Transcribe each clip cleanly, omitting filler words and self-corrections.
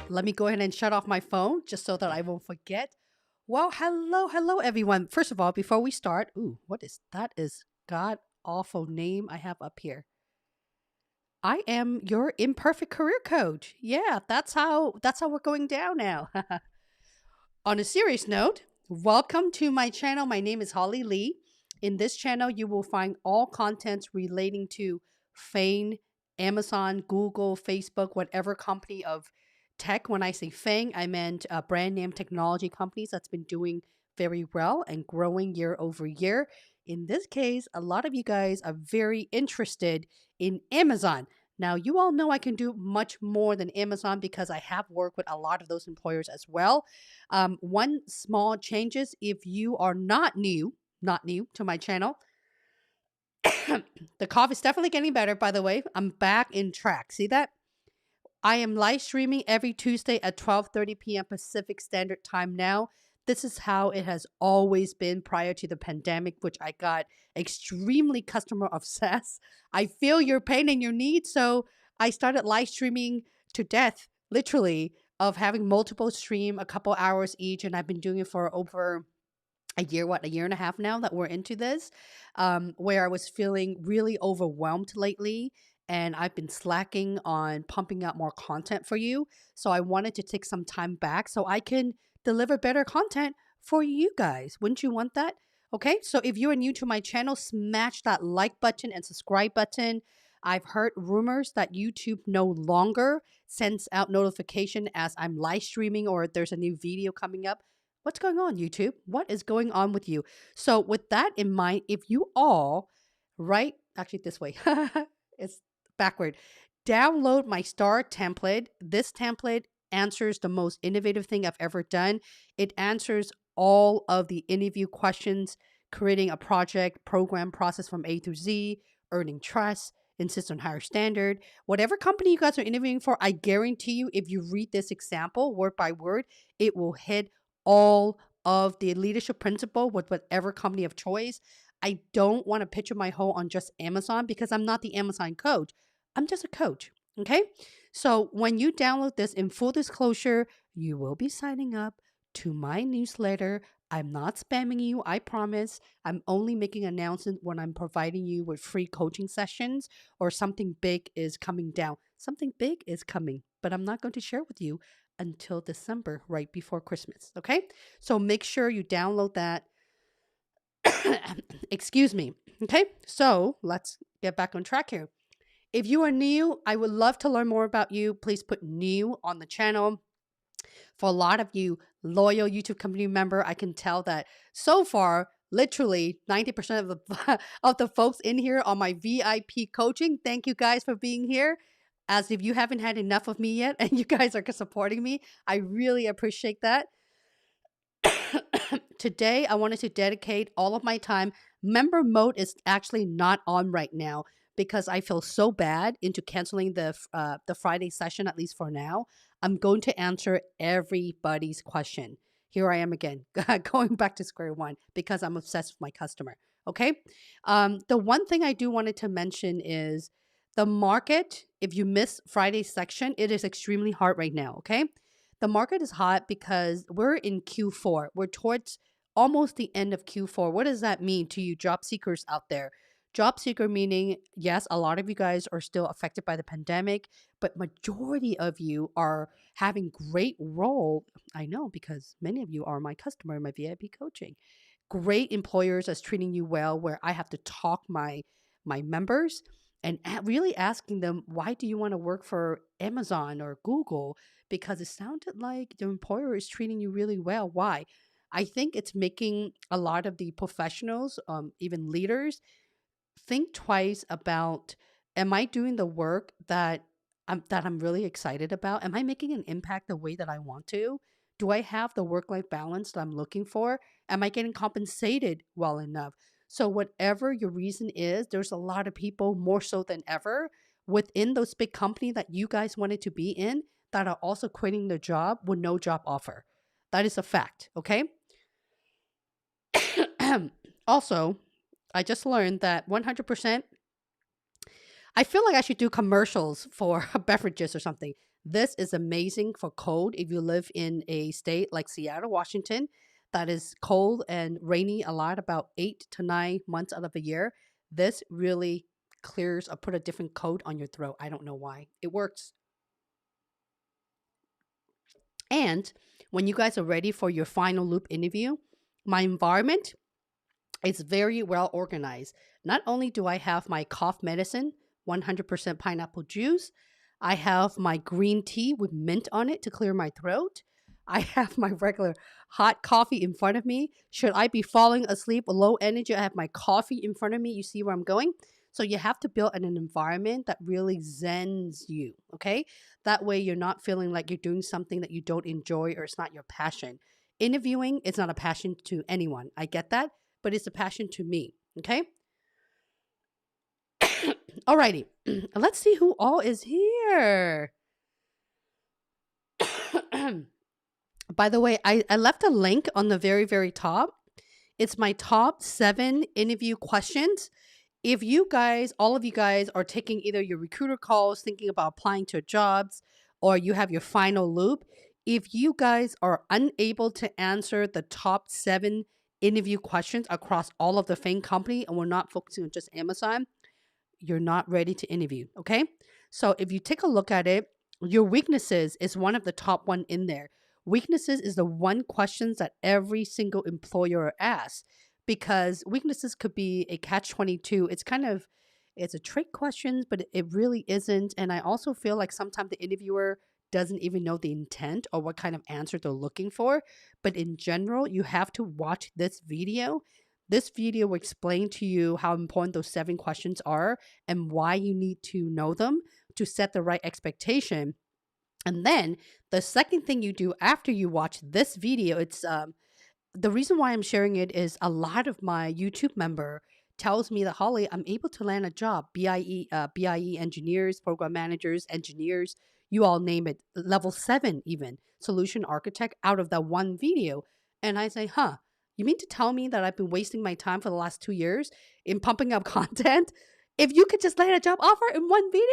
Let me go ahead and shut off my phone just so that I won't forget. Well, hello, everyone. First of all, before we start, ooh, what is that? Is god awful name I have up here. I am your imperfect career coach. Yeah, that's how we're going down now. On a serious note, welcome to my channel. My name is Holly Lee. In this channel, you will find all contents relating to FAANG, Amazon, Google, Facebook, whatever company of tech. When I say FAANG, I meant brand name technology companies that's been doing very well and growing year over year. In this case, a lot of you guys are very interested in Amazon. Now, you all know I can do much more than Amazon because I have worked with a lot of those employers as well. One small changes if you are not new to my channel. The cough is definitely getting better, by the way. I'm back in track. See that? I am live streaming every Tuesday at 12:30 p.m. Pacific Standard Time now. This is how it has always been prior to the pandemic, which I got extremely customer obsessed. I feel your pain and your need, so I started live streaming to death, literally, of having multiple stream, a couple hours each, and I've been doing it for over a year and a half now that we're into this, where I was feeling really overwhelmed lately. And I've been slacking on pumping out more content for you. So I wanted to take some time back so I can deliver better content for you guys. Wouldn't you want that? Okay, so if you are new to my channel, smash that like button and subscribe button. I've heard rumors that YouTube no longer sends out notification as I'm live streaming or there's a new video coming up. What's going on, YouTube? What is going on with you? So with that in mind, if you all, right, actually this way, it's backward, download my star template. This template answers the most innovative thing I've ever done. It answers all of the interview questions, creating a project program process from A to Z, earning trust, insist on higher standard. Whatever company you guys are interviewing for, I guarantee you, if you read this example word by word, it will hit all of the leadership principle with whatever company of choice. I don't want to picture my whole on just Amazon because I'm not the Amazon coach. I'm just a coach. Okay. So when you download this, in full disclosure, you will be signing up to my newsletter. I'm not spamming you, I promise. I'm only making announcements when I'm providing you with free coaching sessions or something big is coming down. Something big is coming, but I'm not going to share with you until December, right before Christmas. Okay. So make sure you download that. Excuse me. Okay. So let's get back on track here. If you are new, I would love to learn more about you. Please put new on the channel. For a lot of you loyal YouTube community member, I can tell that so far, literally 90% of the of the folks in here on my VIP coaching. Thank you guys for being here. As if you haven't had enough of me yet and you guys are supporting me, I really appreciate that. Today, I wanted to dedicate all of my time. Member mode is actually not on right now because I feel so bad into canceling the Friday session, at least for now. I'm going to answer everybody's question. Here I am again, going back to square one because I'm obsessed with my customer. Okay. The one thing I do wanted to mention is the market. If you miss Friday's section, it is extremely hard right now. Okay. The market is hot because we're in Q4. We're towards almost the end of Q4. What does that mean to you job seekers out there? Job seeker meaning, yes, a lot of you guys are still affected by the pandemic, but majority of you are having great role. I know because many of you are my customer in my VIP coaching. Great employers that's treating you well, where I have to talk my members and really asking them, why do you want to work for Amazon or Google? because it sounded like the employer is treating you really well. Why? I think it's making a lot of the professionals, even leaders, think twice about, am I doing the work that I'm really excited about? Am I making an impact the way that I want to? Do I have the work life balance that I'm looking for? Am I getting compensated well enough? So whatever your reason is, there's a lot of people more so than ever within those big company that you guys wanted to be in that are also quitting their job with no job offer. That is a fact, okay? Also, I just learned that 100%, I feel like I should do commercials for beverages or something. This is amazing for cold. If you live in a state like Seattle, Washington, that is cold and rainy a lot, about 8 to 9 months out of the year, this really clears or put a different coat on your throat. I don't know why. It works. And when you guys are ready for your final loop interview, my environment, it's very well organized. Not only do I have my cough medicine, 100% pineapple juice, I have my green tea with mint on it to clear my throat. I have my regular hot coffee in front of me. Should I be falling asleep with low energy, I have my coffee in front of me. You see where I'm going? So you have to build an environment that really zens you, okay? That way you're not feeling like you're doing something that you don't enjoy or it's not your passion. Interviewing is not a passion to anyone. I get that, but it's a passion to me. Okay. Alrighty. Let's see who all is here. By the way, I left a link on the very, very top. It's my top 7 interview questions. If you guys, all of you guys, are taking either your recruiter calls, thinking about applying to jobs, or you have your final loop, if you guys are unable to answer the top 7 interview questions across all of the FAANG company, and we're not focusing on just Amazon, you're not ready to interview. Okay. So if you take a look at it, your weaknesses is one of the top one in there. Weaknesses is the one questions that every single employer asks, because weaknesses could be a catch 22. It's a trick question, but it really isn't. And I also feel like sometimes the interviewer doesn't even know the intent or what kind of answer they're looking for. But in general, you have to watch this video. This video will explain to you how important those 7 questions are and why you need to know them to set the right expectation. And then the second thing you do after you watch this video, it's the reason why I'm sharing it is a lot of my YouTube member tells me that, Holly, I'm able to land a job. BIE engineers, program managers, engineers, you all name it, level 7 even, solution architect out of that one video. And I say, huh, you mean to tell me that I've been wasting my time for the last 2 years in pumping up content? If you could just land a job offer in one video?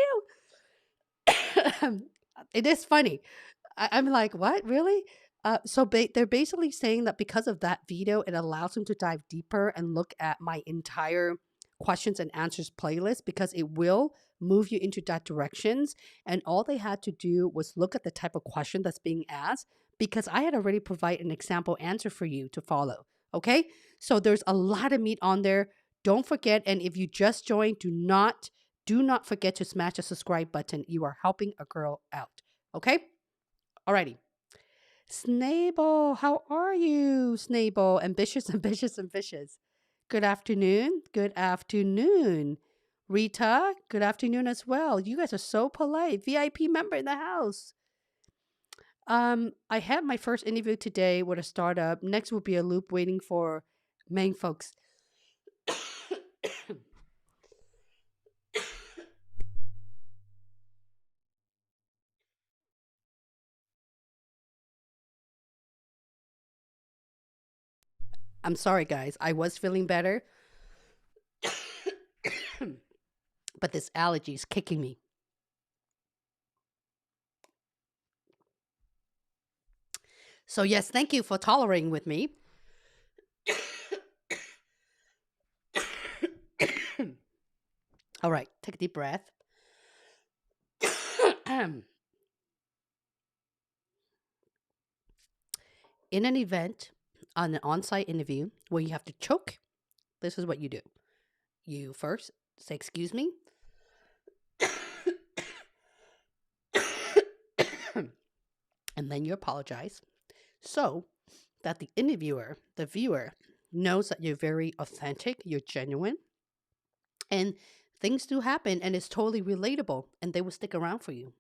It is funny. I'm like, what? Really? They're basically saying that because of that video, it allows them to dive deeper and look at my entire questions and answers playlist, because it will move you into that directions. And all they had to do was look at the type of question that's being asked, because I had already provided an example answer for you to follow. Okay. So there's a lot of meat on there. Don't forget. And if you just joined, do not forget to smash the subscribe button. You are helping a girl out. Okay. Alrighty. Snable, how are you, Snable? Ambitious, ambitious, ambitious. Good afternoon. Good afternoon. Rita, good afternoon as well. You guys are so polite. VIP member in the house. I had my first interview today with a startup. Next will be a loop waiting for main folks. I'm sorry, guys. I was feeling better, but this allergy is kicking me. So, yes, thank you for tolerating with me. All right, take a deep breath. In an event, on an on-site interview where you have to choke, this is what you do. You first say, excuse me. and then you apologize so that the interviewer, the viewer, knows that you're very authentic, you're genuine, and things do happen and it's totally relatable and they will stick around for you.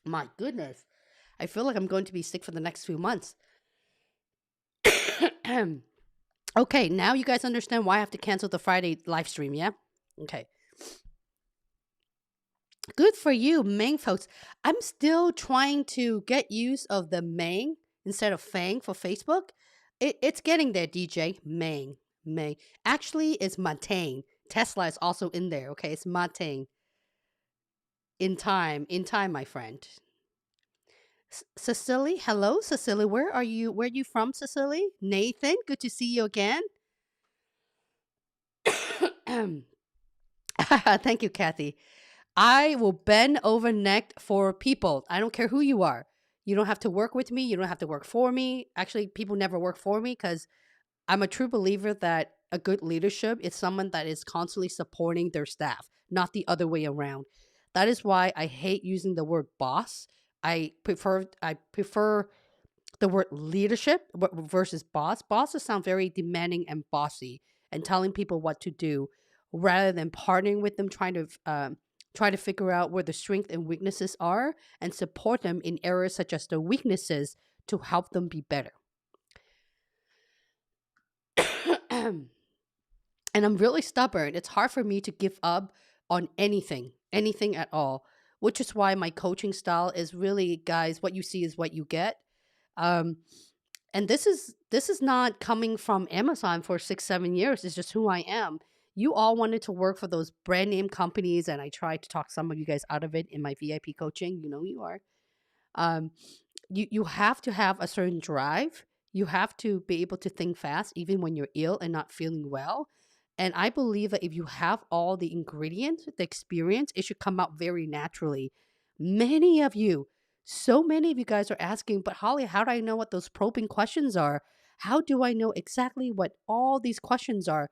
My goodness. I feel like I'm going to be sick for the next few months. Okay, now you guys understand why I have to cancel the Friday live stream, yeah? Okay. Good for you, Mang folks. I'm still trying to get use of the Mang instead of Fang for Facebook. It's getting there, DJ. Mang. Mang. Actually, it's Matang. Tesla is also in there, okay? It's Matang. In time, my friend. Cecily, hello, Cecily. Where are you? Where are you from, Cecily? Nathan, good to see you again. Thank you, Kathy. I will bend over neck for people. I don't care who you are. You don't have to work with me. You don't have to work for me. Actually, people never work for me because I'm a true believer that a good leadership is someone that is constantly supporting their staff, not the other way around. That is why I hate using the word boss. I prefer the word leadership versus boss. Bosses sound very demanding and bossy and telling people what to do rather than partnering with them, try to figure out where the strengths and weaknesses are and support them in areas such as the weaknesses to help them be better. And I'm really stubborn. It's hard for me to give up on anything at all, which is why my coaching style is really, guys, what you see is what you get. Um, and this is not coming from Amazon for 6 7 years. It's just who I am. You all wanted to work for those brand name companies, and I tried to talk some of you guys out of it in my VIP coaching. You know you are. Um, you have to have a certain drive. You have to be able to think fast, even when you're ill and not feeling well. And I believe that if you have all the ingredients, the experience, it should come out very naturally. Many of you, so many of you guys are asking, but Holly, how do I know what those probing questions are? How do I know exactly what all these questions are?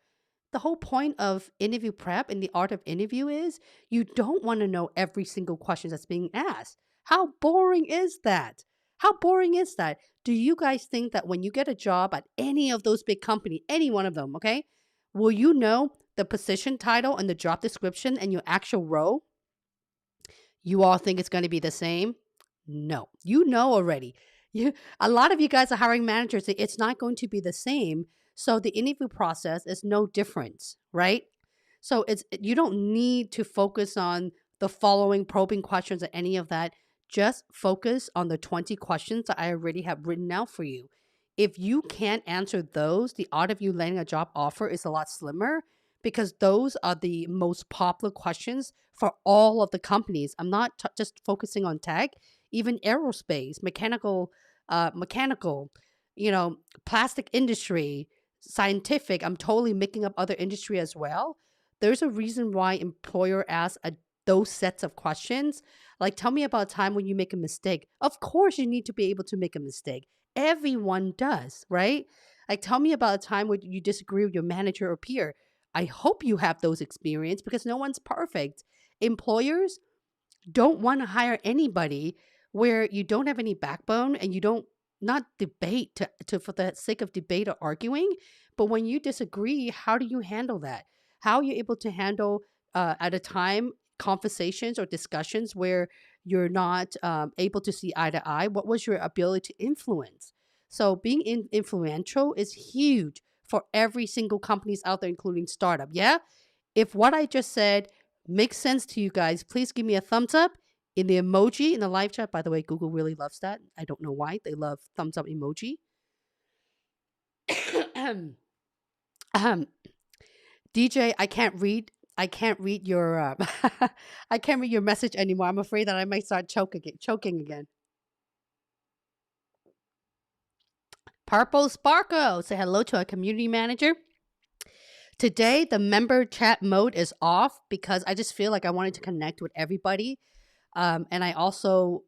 The whole point of interview prep and the art of interview is you don't want to know every single question that's being asked. How boring is that? How boring is that? Do you guys think that when you get a job at any of those big companies, any one of them, okay, will you know the position title and the job description and your actual role? You all think it's going to be the same? No, you know already. You, a lot of you guys are hiring managers. It's not going to be the same. So the interview process is no different, right? So you don't need to focus on the following probing questions or any of that. Just focus on the 20 questions that I already have written out for you. If you can't answer those, the odds of you landing a job offer is a lot slimmer because those are the most popular questions for all of the companies. I'm not just focusing on tech, even aerospace, mechanical, you know, plastic industry, scientific. I'm totally making up other industry as well. There's a reason why employer asks those sets of questions. Like, tell me about a time when you make a mistake. Of course, you need to be able to make a mistake. Everyone does, right? Like, tell me about a time when you disagree with your manager or peer. I hope you have those experience because no one's perfect. Employers don't want to hire anybody where you don't have any backbone and you don't not debate to for the sake of debate or arguing, but when you disagree, how do you handle that? How are you able to handle at a time conversations or discussions where you're not able to see eye to eye? What was your ability to influence? So being influential is huge for every single companies out there, including startup. Yeah, if what I just said makes sense to you guys, please give me a thumbs up in the emoji in the live chat. By the way, Google really loves that. I don't know why. They love thumbs up emoji. DJ, I can't read your I can't read your message anymore. I'm afraid that I might start choking again. Purple Sparkle, say hello to our community manager. Today, the member chat mode is off because I just feel like I wanted to connect with everybody. And I also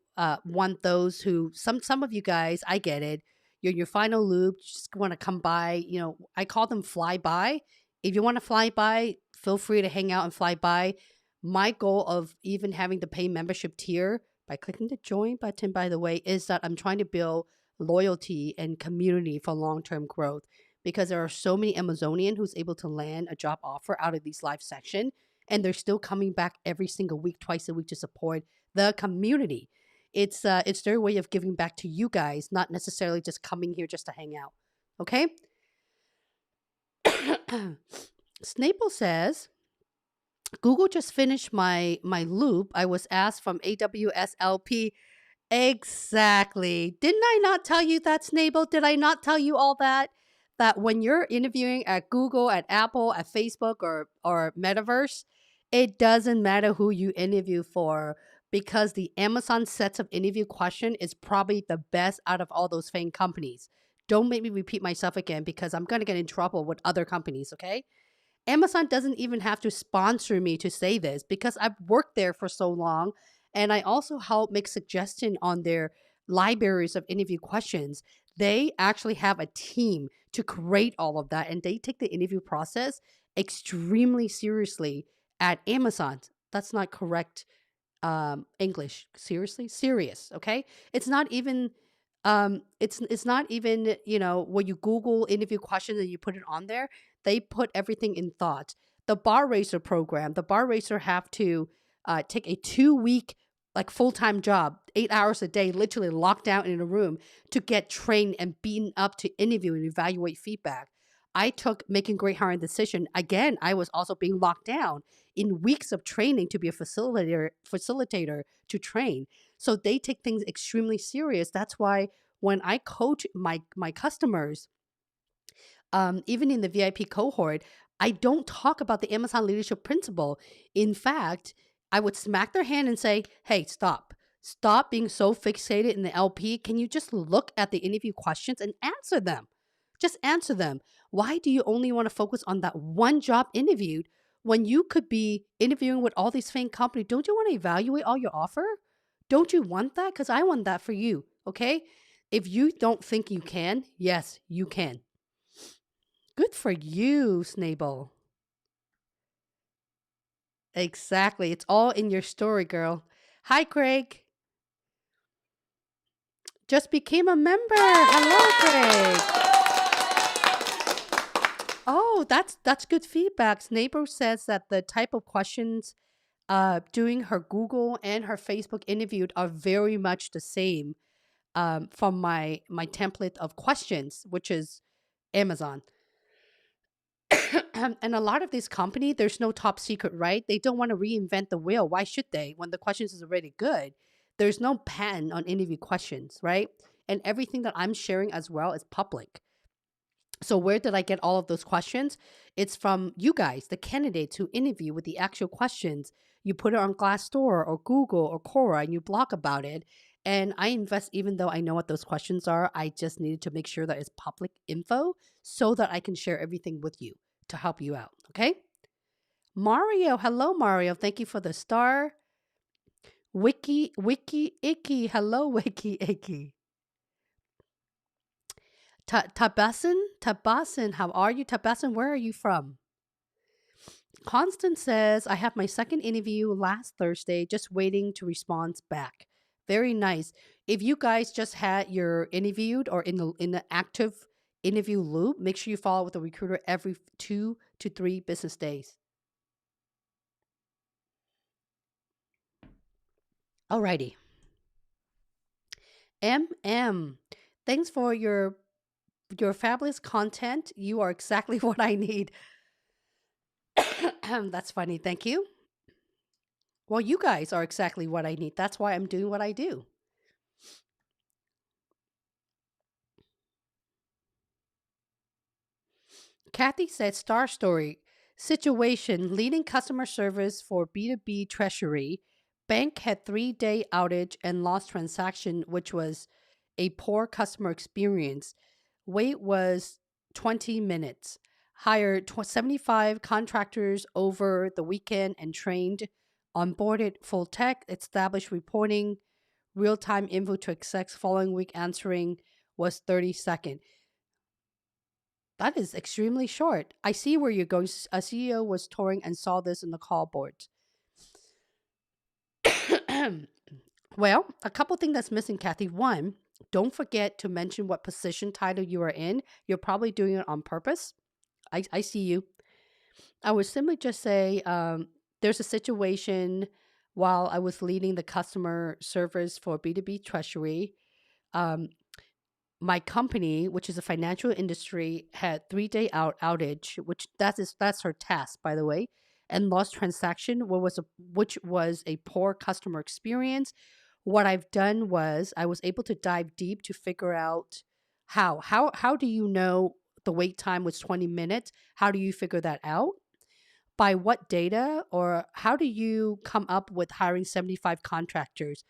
want those who, some of you guys, I get it. You're in your final loop, you just want to come by. You know, I call them fly by. If you want to fly by, feel free to hang out and fly by. My goal of even having the pay membership tier by clicking the join button, by the way, is that I'm trying to build loyalty and community for long term growth because there are so many Amazonian who's able to land a job offer out of these live section and they're still coming back every single week, twice a week to support the community. It's their way of giving back to you guys, not necessarily just coming here just to hang out. Okay? Snaple says, Google just finished my loop. I was asked from AWSLP. Exactly. Didn't I not tell you that, Snable? Did I not tell you all that? That when you're interviewing at Google, at Apple, at Facebook, or Metaverse, it doesn't matter who you interview for because the Amazon sets of interview question is probably the best out of all those FAANG companies. Don't make me repeat myself again because I'm going to get in trouble with other companies, okay? Amazon doesn't even have to sponsor me to say this because I've worked there for so long. And I also help make suggestion on their libraries of interview questions. They actually have a team to create all of that. And they take the interview process extremely seriously at Amazon. That's not correct English. Seriously? Serious, okay? It's not even it's not even, when you Google interview questions and you put it on there, they put everything in thought. The bar racer program, the bar racer have to take a 2 week like full-time job, 8 hours a day, literally locked down in a room to get trained and beaten up to interview and evaluate feedback. I took making great hiring decision. Again, I was also being locked down in weeks of training to be a facilitator to train. So they take things extremely serious. That's why when I coach my customers, even in the VIP cohort, I don't talk about the Amazon leadership principle. In fact, I would smack their hand and say, "Hey, stop. Stop being so fixated in the LP. Can you just look at the interview questions and answer them? Just answer them. Why do you only want to focus on that one job interviewed when you could be interviewing with all these FAANG companies? Don't you want to evaluate all your offer? Don't you want that? Because I want that for you, okay? If you don't think you can, yes, you can. Good for you, Snable. Exactly. It's all in your story, girl. Hi, Craig. Just became a member. Hello, Craig. Oh, that's good feedback. Neighbor says that the type of questions doing her Google and her Facebook interviewed are very much the same from my template of questions, which is Amazon. And a lot of these company, there's no top secret, right? They don't want to reinvent the wheel. Why should they when the questions is already good? There's no patent on interview questions, right? And everything that I'm sharing as well is public. So where did I get all of those questions? It's from you guys, the candidates who interview with the actual questions. You put it on Glassdoor or Google or Quora and you blog about it. And I invest, even though I know what those questions are, I just needed to make sure that it's public info so that I can share everything with you to help you out. Okay. Mario, hello, Mario. Thank you for the star. Wiki, Icky. Hello, Wiki, Icky. Tabasan, how are you? Tabasan, where are you from? Constance says, I have my second interview last Thursday, just waiting to respond back. Very nice. If you guys just had your interviewed or in the active interview loop, make sure you follow with the recruiter every 2 to 3 business days. Alrighty. Thanks for your fabulous content. You are exactly what I need. That's funny. Thank you. Well, you guys are exactly what I need. That's why I'm doing what I do. Kathy said, Star Story situation leading customer service for B2B treasury. Bank had 3-day outage and lost transaction, which was a poor customer experience. Wait was 20 minutes. Hired 75 contractors over the weekend and trained. Onboarded full tech, established reporting, real time info to execs. Following week answering was 30-second. That is extremely short. I see where you're going. A CEO was touring and saw this in the call board. Well, a couple things that's missing, Kathy. One, don't forget to mention what position title you are in. You're probably doing it on purpose. I see you. I would simply just say there's a situation while I was leading the customer service for B2B Treasury. Um, my company, which is a financial industry, had 3 day outage, which that's her task, by the way, and lost transaction, which was a poor customer experience. What I've done was I was able to dive deep to figure out how do you know the wait time was 20 minutes? How do you figure that out? By what data, or how do you come up with hiring 75 contractors?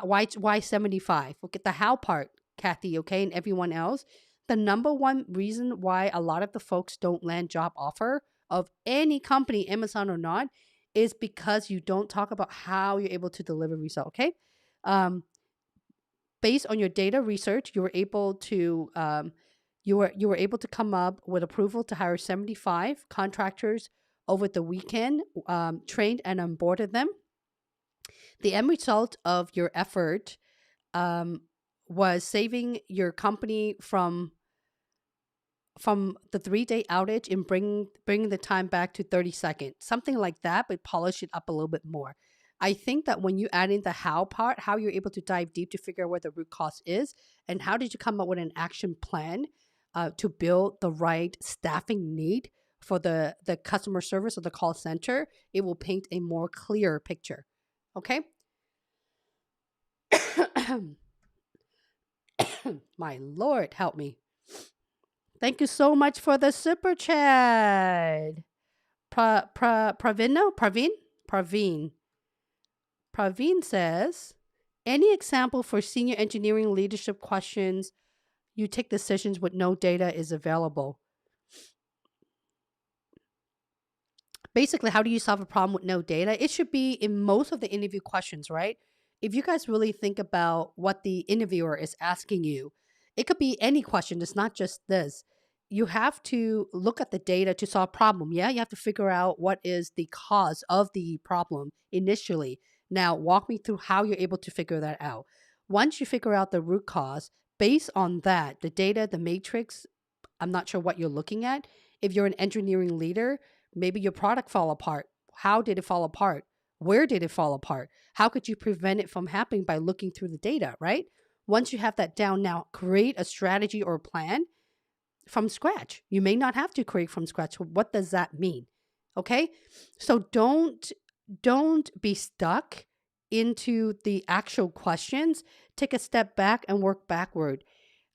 Why 75? Look at the how part, Kathy, okay, and everyone else. The number one reason why a lot of the folks don't land job offer of any company, Amazon or not, is because you don't talk about how you're able to deliver result, okay? Um, Based on your data research, you were able to come up with approval to hire 75 contractors over the weekend, trained and onboarded them. The end result of your effort um, was saving your company from the 3 day outage and bringing the time back to 30 seconds, something like that, but polish it up a little bit more. I think that when you add in the how part, how you're able to dive deep to figure out where the root cause is, and how did you come up with an action plan to build the right staffing need for the customer service or the call center, it will paint a more clear picture. Okay. My Lord, help me. Thank you so much for the super chat. Praveen. Praveen says, any example for senior engineering leadership questions you take decisions with no data is available? Basically, how do you solve a problem with no data? It should be in most of the interview questions, right? If you guys really think about what the interviewer is asking you, it could be any question. It's not just this. You have to look at the data to solve a problem. Yeah, you have to figure out what is the cause of the problem initially. Now, walk me through how you're able to figure that out. Once you figure out the root cause, based on that, the data, the matrix, I'm not sure what you're looking at. If you're an engineering leader, maybe your product fall apart. How did it fall apart? Where did it fall apart? How could you prevent it from happening by looking through the data, right? Once you have that down, now create a strategy or a plan from scratch. You may not have to create from scratch. What does that mean? Okay? So don't be stuck into the actual questions. Take a step back and work backward.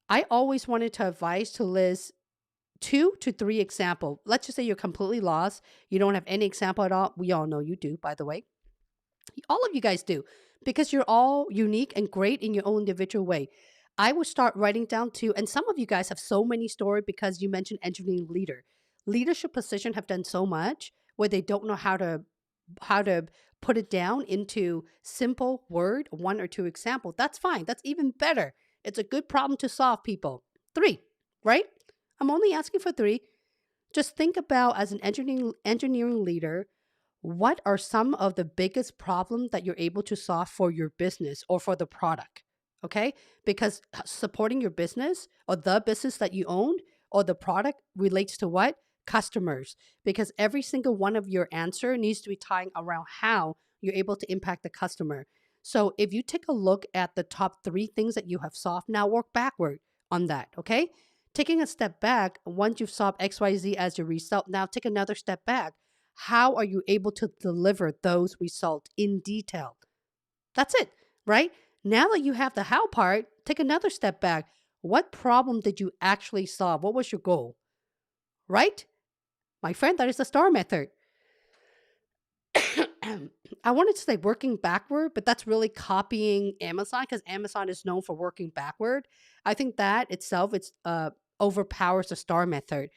I always wanted to advise to list 2 to 3 example. Let's just say you're completely lost. You don't have any example at all. We all know you do, by the way. All of you guys do, because you're all unique and great in your own individual way. I would start writing down too, and some of you guys have so many stories because you mentioned engineering leader. Leadership position have done so much where they don't know how to put it down into simple word, 1 or 2 example. That's fine. That's even better. It's a good problem to solve, people. 3, right? I'm only asking for 3. Just think about, as an engineering leader, what are some of the biggest problems that you're able to solve for your business or for the product? Okay? Because supporting your business or the business that you own or the product relates to what? Customers. Because every single one of your answer needs to be tying around how you're able to impact the customer. So if you take a look at the top 3 things that you have solved, now work backward on that, okay? Taking a step back, once you've solved XYZ as your result, now take another step back. How are you able to deliver those results in detail? That's it, right? Now that you have the how part, take another step back. What problem did you actually solve? What was your goal? Right? My friend, that is the STAR method. I wanted to say working backward, but that's really copying Amazon because Amazon is known for working backward. I think that itself it's overpowers the STAR method,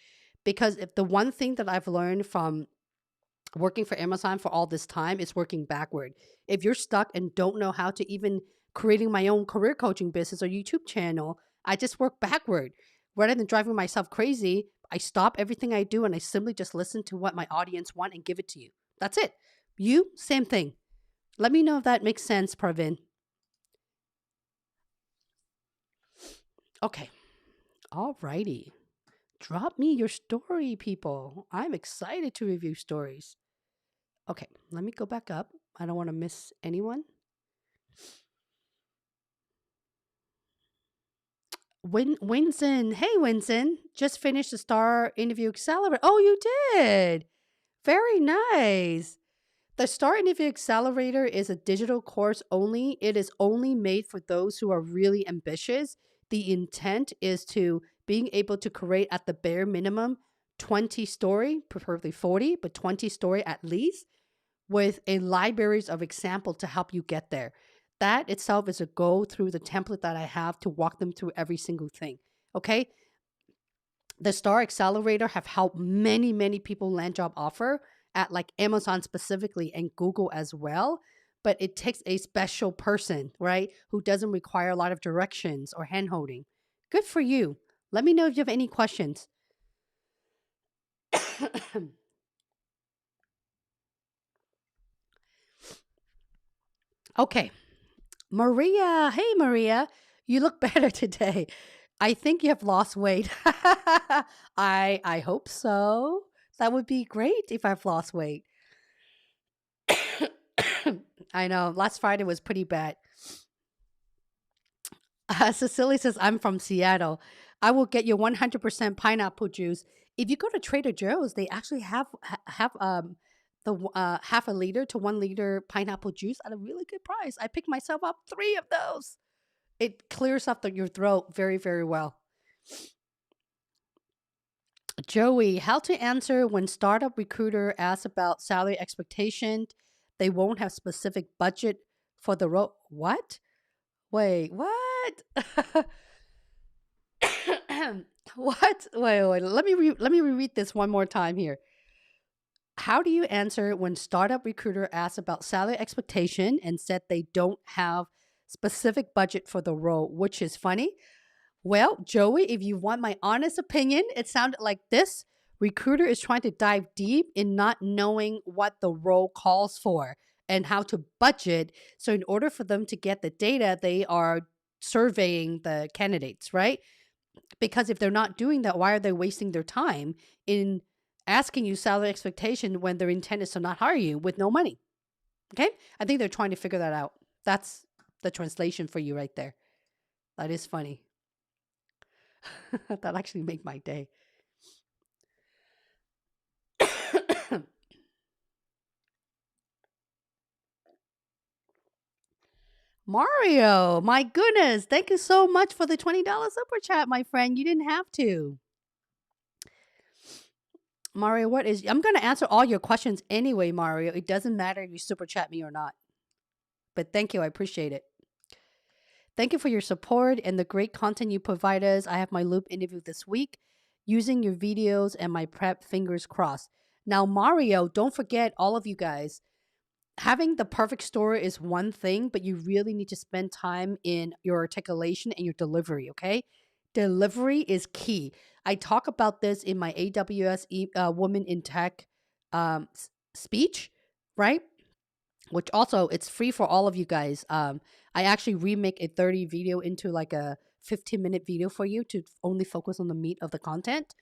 because if the one thing that I've learned from working for Amazon for all this time is working backward. If you're stuck and don't know how to even creating my own career coaching business or YouTube channel, I just work backward. Rather than driving myself crazy, I stop everything I do and I simply just listen to what my audience want and give it to you. That's it. You, same thing. Let me know if that makes sense, Pravin. Okay. Alrighty. Drop me your story, people. I'm excited to review stories. Okay, let me go back up. I don't want to miss anyone. Winston. Hey, Winston. Just finished the Star Interview Accelerator. Oh, you did. Very nice. The Star Interview Accelerator is a digital course only. It is only made for those who are really ambitious. The intent is to being able to create at the bare minimum 20 story, preferably 40, but 20 story at least, with a libraries of example to help you get there. That itself is a go through the template that I have to walk them through every single thing. Okay. The Star Accelerator have helped many people land job offer at like Amazon specifically and Google as well. But it takes a special person, right, who doesn't require a lot of directions or hand holding. Good for you. Let me know if you have any questions. Okay. Maria. Hey, Maria. You look better today. I think you have lost weight. I hope so. That would be great if I've lost weight. I know. Last Friday was pretty bad. Cecilia says, I'm from Seattle. I will get you 100% pineapple juice. If you go to Trader Joe's, they actually have the half a liter to 1 liter pineapple juice at a really good price. I picked myself up 3 of those. It clears up your throat very well. Joey, how to answer when startup recruiter asks about salary expectation? They won't have specific budget for the role. What? Wait, what? What? Wait. Let me reread this one more time here. How do you answer when startup recruiter asks about salary expectation and said they don't have specific budget for the role, which is funny? Well, Joey, if you want my honest opinion, it sounded like this recruiter is trying to dive deep in not knowing what the role calls for and how to budget. So, in order for them to get the data, they are surveying the candidates, right? Because if they're not doing that, why are they wasting their time in asking you salary expectation when their intent is to not hire you with no money? Okay. I think they're trying to figure that out. That's the translation for you right there. That is funny. That actually made my day. Mario, my goodness. Thank you so much for the $20 super chat, my friend. You didn't have to. Mario, I'm going to answer all your questions anyway, Mario. It doesn't matter if you super chat me or not. But thank you. I appreciate it. Thank you for your support and the great content you provide us. I have my loop interview this week using your videos and my prep, fingers crossed. Now, Mario, don't forget, all of you guys, having the perfect story is one thing, but you really need to spend time in your articulation and your delivery, okay? Delivery is key. I talk about this in my AWS Women in Tech speech, right? Which also, it's free for all of you guys. I actually remake a 30 video into like a 15-minute video for you to only focus on the meat of the content.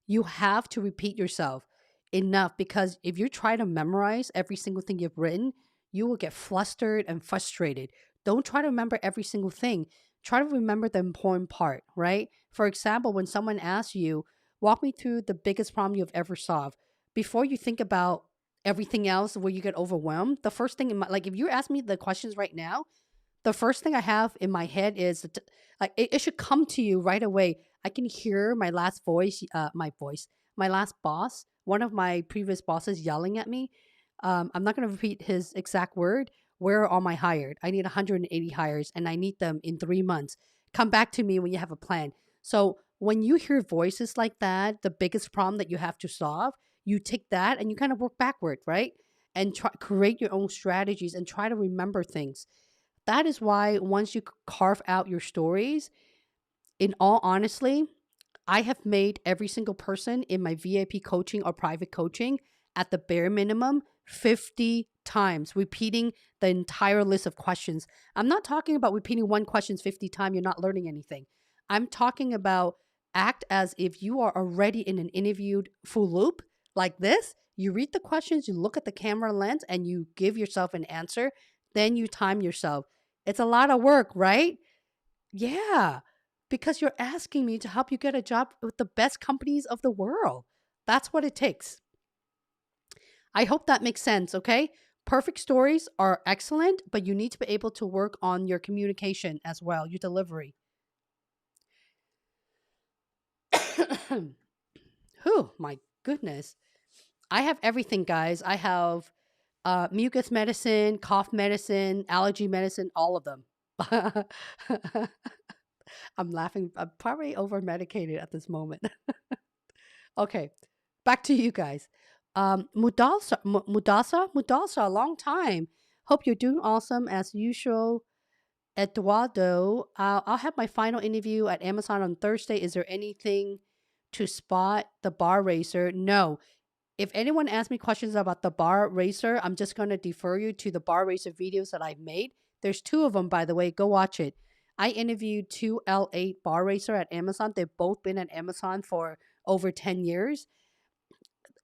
You have to repeat yourself enough, because if you try to memorize every single thing you've written, you will get flustered and frustrated. Don't try to remember every single thing. Try to remember the important part, right? For example, when someone asks you, walk me through the biggest problem you've ever solved, before you think about everything else where you get overwhelmed, the first thing like if you ask me the questions right now, the first thing I have in my head is like it should come to you right away. I can hear my last my last boss, one of my previous bosses yelling at me. I'm not going to repeat his exact word. Where are all my hired? I need 180 hires and I need them in 3 months. Come back to me when you have a plan. So when you hear voices like that, the biggest problem that you have to solve, you take that and you kind of work backward, right? And create your own strategies and try to remember things. That is why once you carve out your stories, in all honesty, I have made every single person in my VIP coaching or private coaching at the bare minimum 50 times, repeating the entire list of questions. I'm not talking about repeating one question 50 times, you're not learning anything. I'm talking about act as if you are already in an interviewed full loop like this. You read the questions, you look at the camera lens, and you give yourself an answer. Then you time yourself. It's a lot of work, right? Yeah, because you're asking me to help you get a job with the best companies of the world. That's what it takes. I hope that makes sense, okay? Perfect stories are excellent, but you need to be able to work on your communication as well, your delivery. Whew, my goodness. I have everything, guys. I have mucus medicine, cough medicine, allergy medicine, all of them. I'm laughing. I'm probably over medicated at this moment. Okay, back to you guys. Mudasa, a long time. Hope you're doing awesome as usual. Eduardo, I'll have my final interview at Amazon on Thursday. Is there anything to spot the bar racer? No. If anyone asks me questions about the bar racer, I'm just going to defer you to the bar racer videos that I've made. There's 2 of them, by the way. Go watch it. I interviewed 2 L8 bar racer at Amazon. They've both been at Amazon for over 10 years.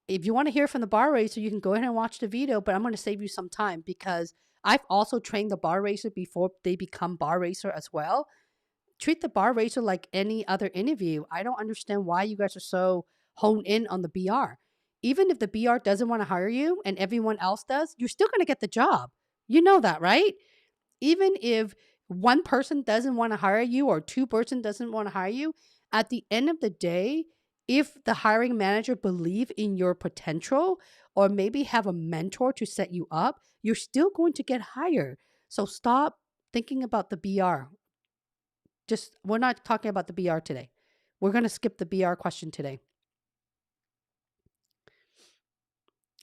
If you want to hear from the bar racer, you can go ahead and watch the video, but I'm going to save you some time because I've also trained the bar racer before they become bar racer as well. Treat the bar racer like any other interview. I don't understand why you guys are so honed in on the BR. Even if the BR doesn't want to hire you and everyone else does, you're still going to get the job. You know that, right? Even if one person doesn't want to hire you or 2 person doesn't want to hire you, at the end of the day, if the hiring manager believe in your potential or maybe have a mentor to set you up, you're still going to get hired. So stop thinking about the BR. Just, we're not talking about the BR today. We're going to skip the BR question today.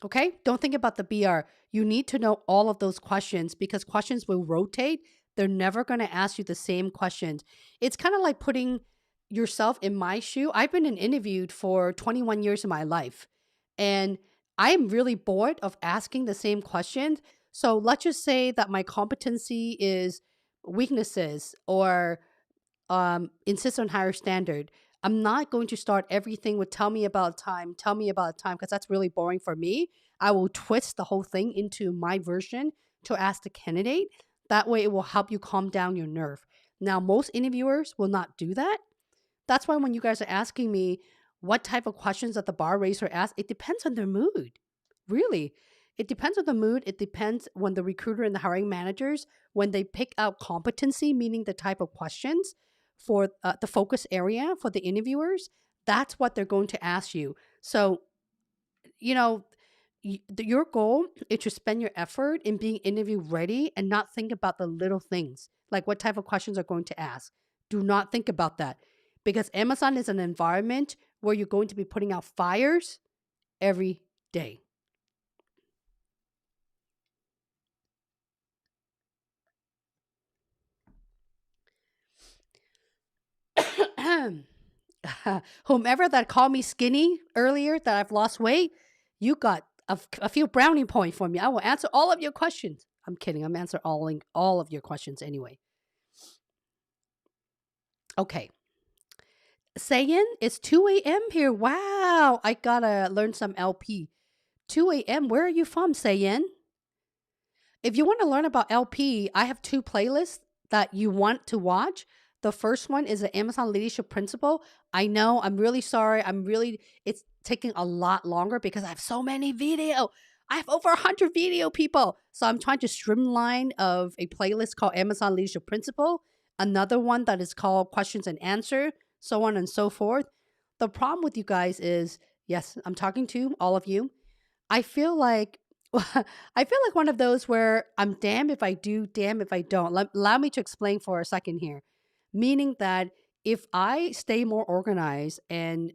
Okay? Don't think about the BR. You need to know all of those questions because questions will rotate. They're never going to ask you the same questions. It's kind of like putting yourself in my shoe. I've been interviewed for 21 years of my life, and I'm really bored of asking the same questions. So let's just say that my competency is weaknesses or insist on higher standard. I'm not going to start everything with tell me about time, because that's really boring for me. I will twist the whole thing into my version to ask the candidate. That way it will help you calm down your nerve. Now, most interviewers will not do that. That's why when you guys are asking me what type of questions that the bar racer asks, it depends on their mood. Really. It depends on the mood. It depends when the recruiter and the hiring managers, when they pick out competency, meaning the type of questions for the focus area for the interviewers, that's what they're going to ask you. So, you know, your goal is to spend your effort in being interview ready and not think about the little things, like what type of questions are going to ask. Do not think about that because Amazon is an environment where you're going to be putting out fires every day. Whomever that called me skinny earlier that I've lost weight, you got a few brownie points for me. I will answer all of your questions. I'm kidding. I'm answering all of your questions anyway. Okay. Sayin, it's 2 a.m. here. Wow. I gotta learn some LP. 2 a.m. Where are you from, Sayin? If you want to learn about LP, I have 2 playlists that you want to watch. The first one is the Amazon Leadership Principle. I know, I'm really sorry. It's taking a lot longer because I have so many video. I have over 100 video people. So I'm trying to streamline of a playlist called Amazon Leadership Principle. Another one that is called Questions and Answer, so on and so forth. The problem with you guys is, yes, I'm talking to all of you. I feel like I feel like one of those where I'm damned if I do, damned if I don't. Allow me to explain for a second here. Meaning that if I stay more organized and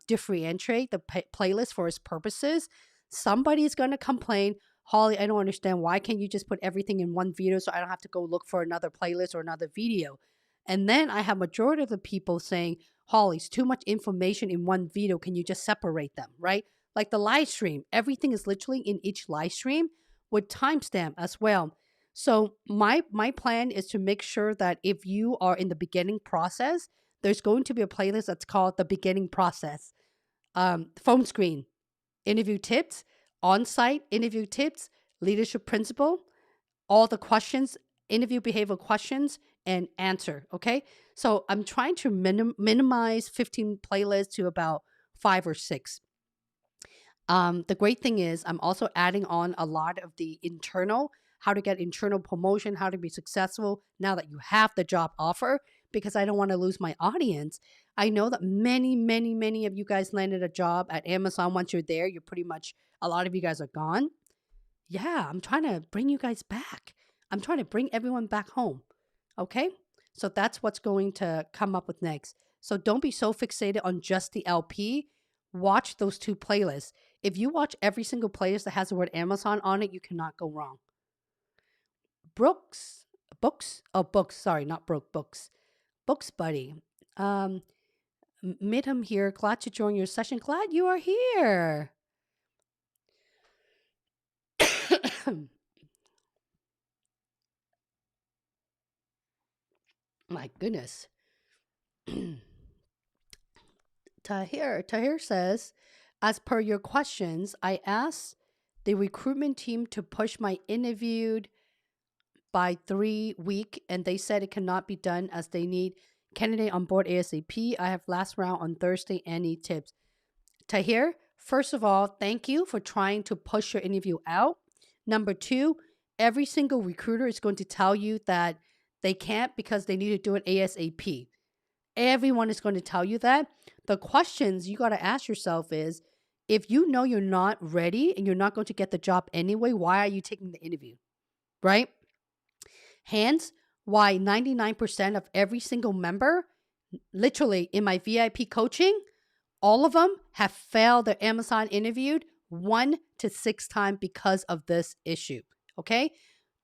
differentiate the playlist for its purposes, somebody's going to complain, Holly, I don't understand. Why can't you just put everything in one video so I don't have to go look for another playlist or another video? And then I have majority of the people saying, Holly, it's too much information in one video. Can you just separate them, right? Like the live stream, everything is literally in each live stream with timestamp as well. So my plan is to make sure that if you are in the beginning process, there's going to be a playlist that's called the beginning process. Phone screen, interview tips, on-site interview tips, leadership principle, all the questions, interview behavioral questions, and answer. Okay. So I'm trying to minimize 15 playlists to about 5 or 6. The great thing is I'm also adding on a lot of the internal, how to get internal promotion, how to be successful now that you have the job offer, because I don't want to lose my audience. I know that many of you guys landed a job at Amazon. Once you're there, you're pretty much, a lot of you guys are gone. Yeah, I'm trying to bring you guys back. I'm trying to bring everyone back home. Okay? So that's what's going to come up with next. So don't be so fixated on just the LP. Watch those 2 playlists. If you watch every single playlist that has the word Amazon on it, you cannot go wrong. Books. Sorry, not Brooke, books. Books, buddy. Meet him here. Glad to join your session. Glad you are here. My goodness. Tahir says, as per your questions, I asked the recruitment team to push my interviewed by 3 week, and they said it cannot be done as they need candidate on board ASAP. I have last round on Thursday. Any tips? Tahir, first of all, thank you for trying to push your interview out. Number 2, every single recruiter is going to tell you that they can't because they need to do it ASAP. Everyone is going to tell you that. The questions you got to ask yourself is, if you know you're not ready and you're not going to get the job anyway, why are you taking the interview? Right? Hence, why 99% of every single member, literally in my VIP coaching, all of them have failed their Amazon interviewed 1 to 6 times because of this issue. Okay?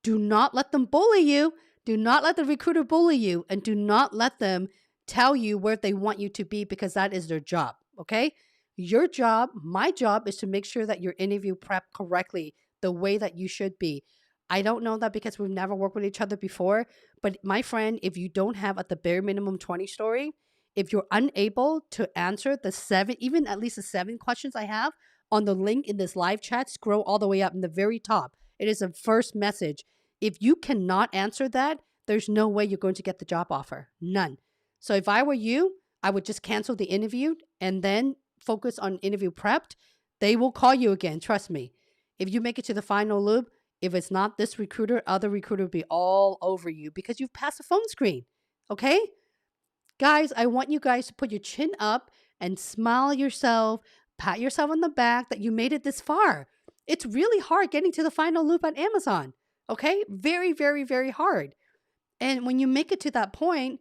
Do not let them bully you. Do not let the recruiter bully you, and do not let them tell you where they want you to be, because that is their job. Okay? Your job, my job, is to make sure that you're interview prep correctly the way that you should be. I don't know that because we've never worked with each other before, but my friend, if you don't have at the bare minimum 20 story, if you're unable to answer the 7, even at least the 7 questions I have on the link in this live chat, scroll all the way up in the very top. It is a first message. If you cannot answer that, there's no way you're going to get the job offer. None. So if I were you, I would just cancel the interview and then focus on interview prepped. They will call you again. Trust me. If you make it to the final loop, if it's not this recruiter, other recruiter will be all over you because you've passed the phone screen. Okay? Guys, I want you guys to put your chin up and smile yourself, pat yourself on the back that you made it this far. It's really hard getting to the final loop at Amazon. Okay? Very hard. And when you make it to that point,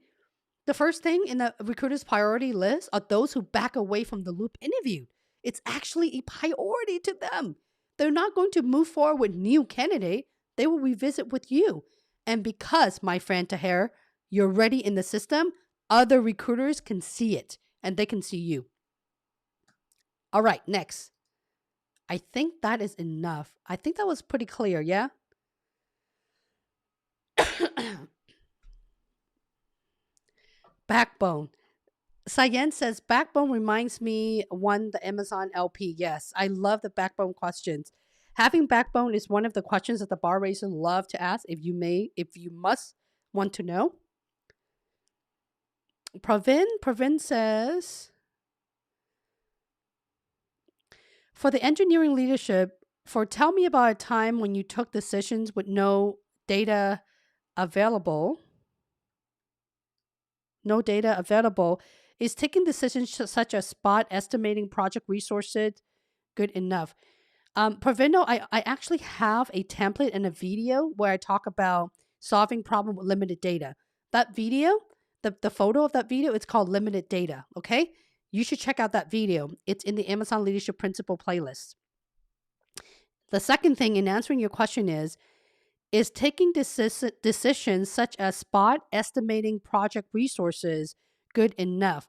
the first thing in the recruiter's priority list are those who back away from the loop interview. It's actually a priority to them. They're not going to move forward with new candidate. They will revisit with you. And because, my friend Tahir, you're ready in the system, other recruiters can see it and they can see you. All right, next. I think that is enough. I think that was pretty clear, yeah? Backbone. Sayen says, Backbone reminds me one, the Amazon LP. Yes, I love the Backbone questions. Having Backbone is one of the questions that the bar raisers love to ask if you must want to know. Pravin says, for the engineering leadership, tell me about a time when you took decisions with no data available. No data available. Is taking decisions such as spot estimating project resources good enough? Pravino, I actually have a template and a video where I talk about solving problem with limited data. That video, the photo of that video, it's called Limited Data, okay? You should check out that video. It's in the Amazon Leadership Principle playlist. The second thing in answering your question is taking decisions such as spot estimating project resources good enough?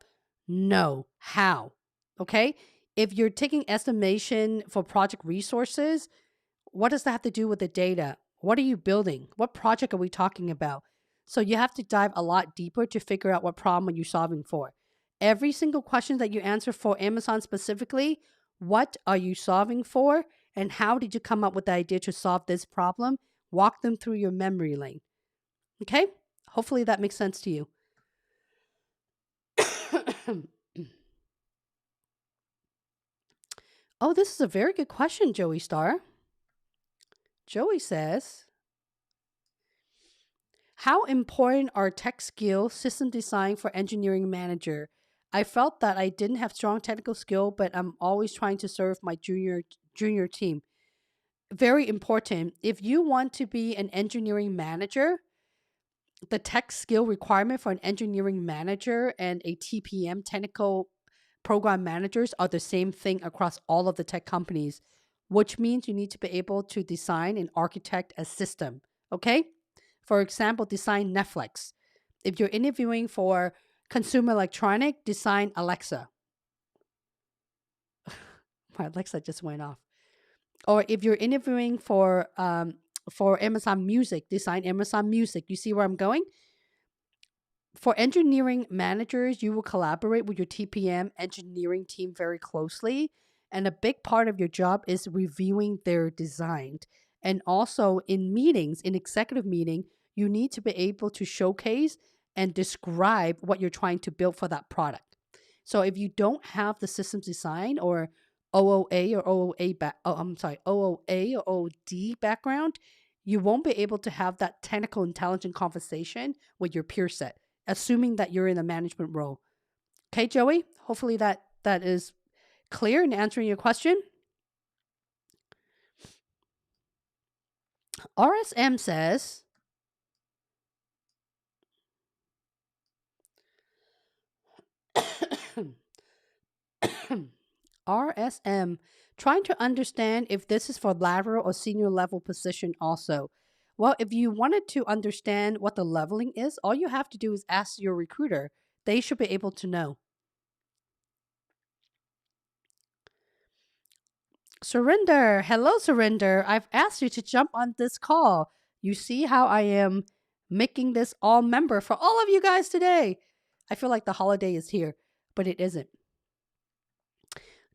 No. How? Okay? If you're taking estimation for project resources, what does that have to do with the data? What are you building? What project are we talking about? So you have to dive a lot deeper to figure out what problem are you solving for. Every single question that you answer for Amazon specifically, what are you solving for? And how did you come up with the idea to solve this problem? Walk them through your memory lane. Okay? Hopefully that makes sense to you. Oh, this is a very good question, Joey Star. Joey says, how important are tech skills, system design for engineering manager? I felt that I didn't have strong technical skill, but I'm always trying to serve my junior team. Very important. If you want to be an engineering manager, the tech skill requirement for an engineering manager and a TPM, technical program managers, are the same thing across all of the tech companies, which means you need to be able to design and architect a system. Okay? For example, design Netflix. If you're interviewing for consumer electronic, design Alexa. My Alexa just went off. Or if you're interviewing for Amazon Music, design Amazon Music. You see where I'm going? For engineering managers, you will collaborate with your TPM engineering team very closely. And a big part of your job is reviewing their design. And also in meetings, in executive meeting, you need to be able to showcase and describe what you're trying to build for that product. So if you don't have the systems design or OOA or OOA or OOD background, you won't be able to have that technical intelligent conversation with your peer set, assuming that you're in a management role. Okay, Joey? Hopefully that is clear in answering your question. RSM says, RSM, trying to understand if this is for lateral or senior level position also. Well, if you wanted to understand what the leveling is, all you have to do is ask your recruiter. They should be able to know. Surrender. Hello, Surrender. I've asked you to jump on this call. You see how I am making this all member for all of you guys today. I feel like the holiday is here, but it isn't.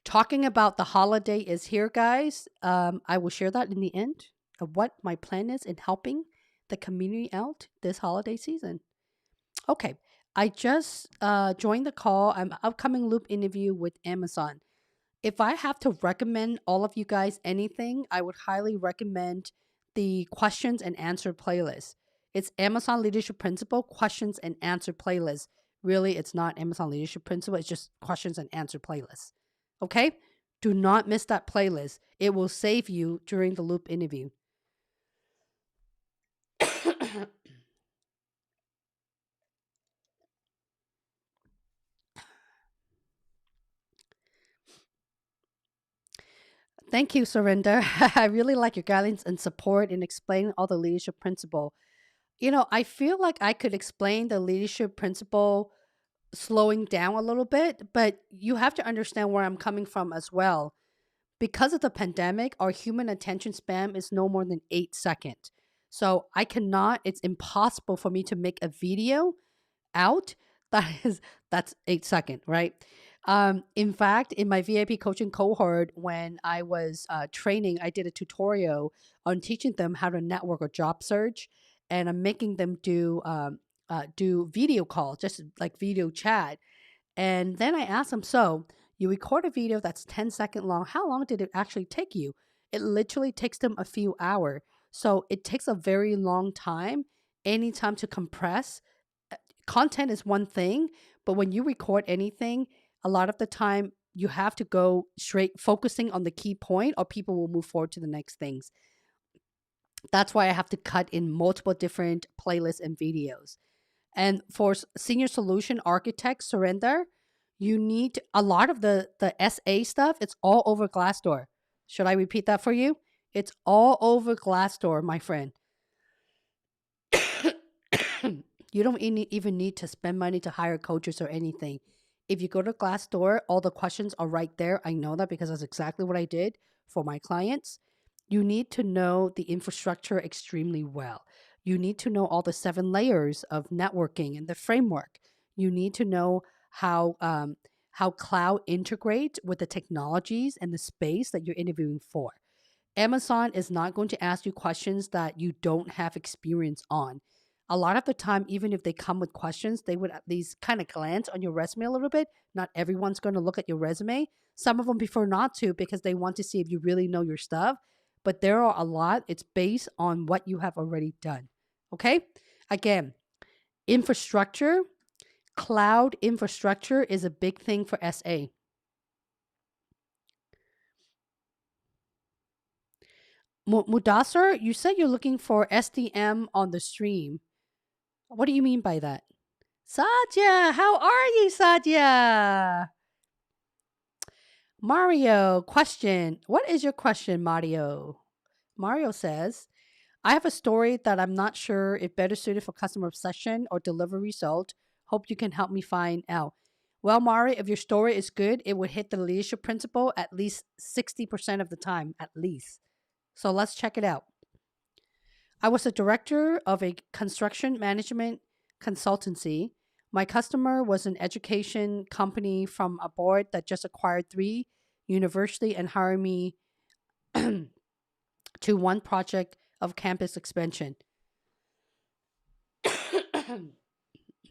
Talking about the holiday is here, guys. I will share that in the end of what my plan is in helping the community out this holiday season. Okay, I just joined the call. I'm upcoming loop interview with Amazon. If I have to recommend all of you guys anything, I would highly recommend the questions and answer playlist. It's Amazon Leadership Principle questions and answer playlist. Really, it's not Amazon Leadership Principle, it's just questions and answer playlist. Okay? Do not miss that playlist. It will save you during the loop interview. Thank you, Surrender. I really like your guidance and support in explaining all the leadership principle. You know, I feel like I could explain the leadership principle slowing down a little bit, but you have to understand where I'm coming from as well. Because of the pandemic, our human attention span is no more than 8 seconds. So I cannot, it's impossible for me to make a video out that's 8 seconds, right? In fact, in my VIP coaching cohort, when I was training, I did a tutorial on teaching them how to network or job search, and I'm making them do video call, just like video chat. And then I asked them, so you record a video that's 10-second long. How long did it actually take you? It literally takes them a few hours. So it takes a very long time, anytime to compress. Content is one thing, but when you record anything, a lot of the time you have to go straight focusing on the key point, or people will move forward to the next things. That's why I have to cut in multiple different playlists and videos. And for senior solution architect surrender, you need a lot of the SA stuff. It's all over Glassdoor. Should I repeat that for you? It's all over Glassdoor, my friend. You don't even need to spend money to hire coaches or anything. If you go to Glassdoor, all the questions are right there. I know that because that's exactly what I did for my clients. You need to know the infrastructure extremely well. You need to know all the 7 layers of networking and the framework. You need to know how cloud integrate with the technologies and the space that you're interviewing for. Amazon is not going to ask you questions that you don't have experience on. A lot of the time, even if they come with questions, they would at least kind of glance on your resume a little bit. Not everyone's going to look at your resume. Some of them prefer not to because they want to see if you really know your stuff. But there are a lot, it's based on what you have already done. Okay? Again, infrastructure, cloud infrastructure is a big thing for SA. Mudasar, you said you're looking for SDM on the stream. What do you mean by that? Satya, how are you, Satya? Mario, question. What is your question, Mario? Mario says, I have a story that I'm not sure if better suited for customer obsession or delivery result. Hope you can help me find out. Well, Mario, if your story is good, it would hit the leadership principle at least 60% of the time, at least. So let's check it out. I was a director of a construction management consultancy. My customer was an education company from a board that just acquired 3 university and hired me to one project of campus expansion.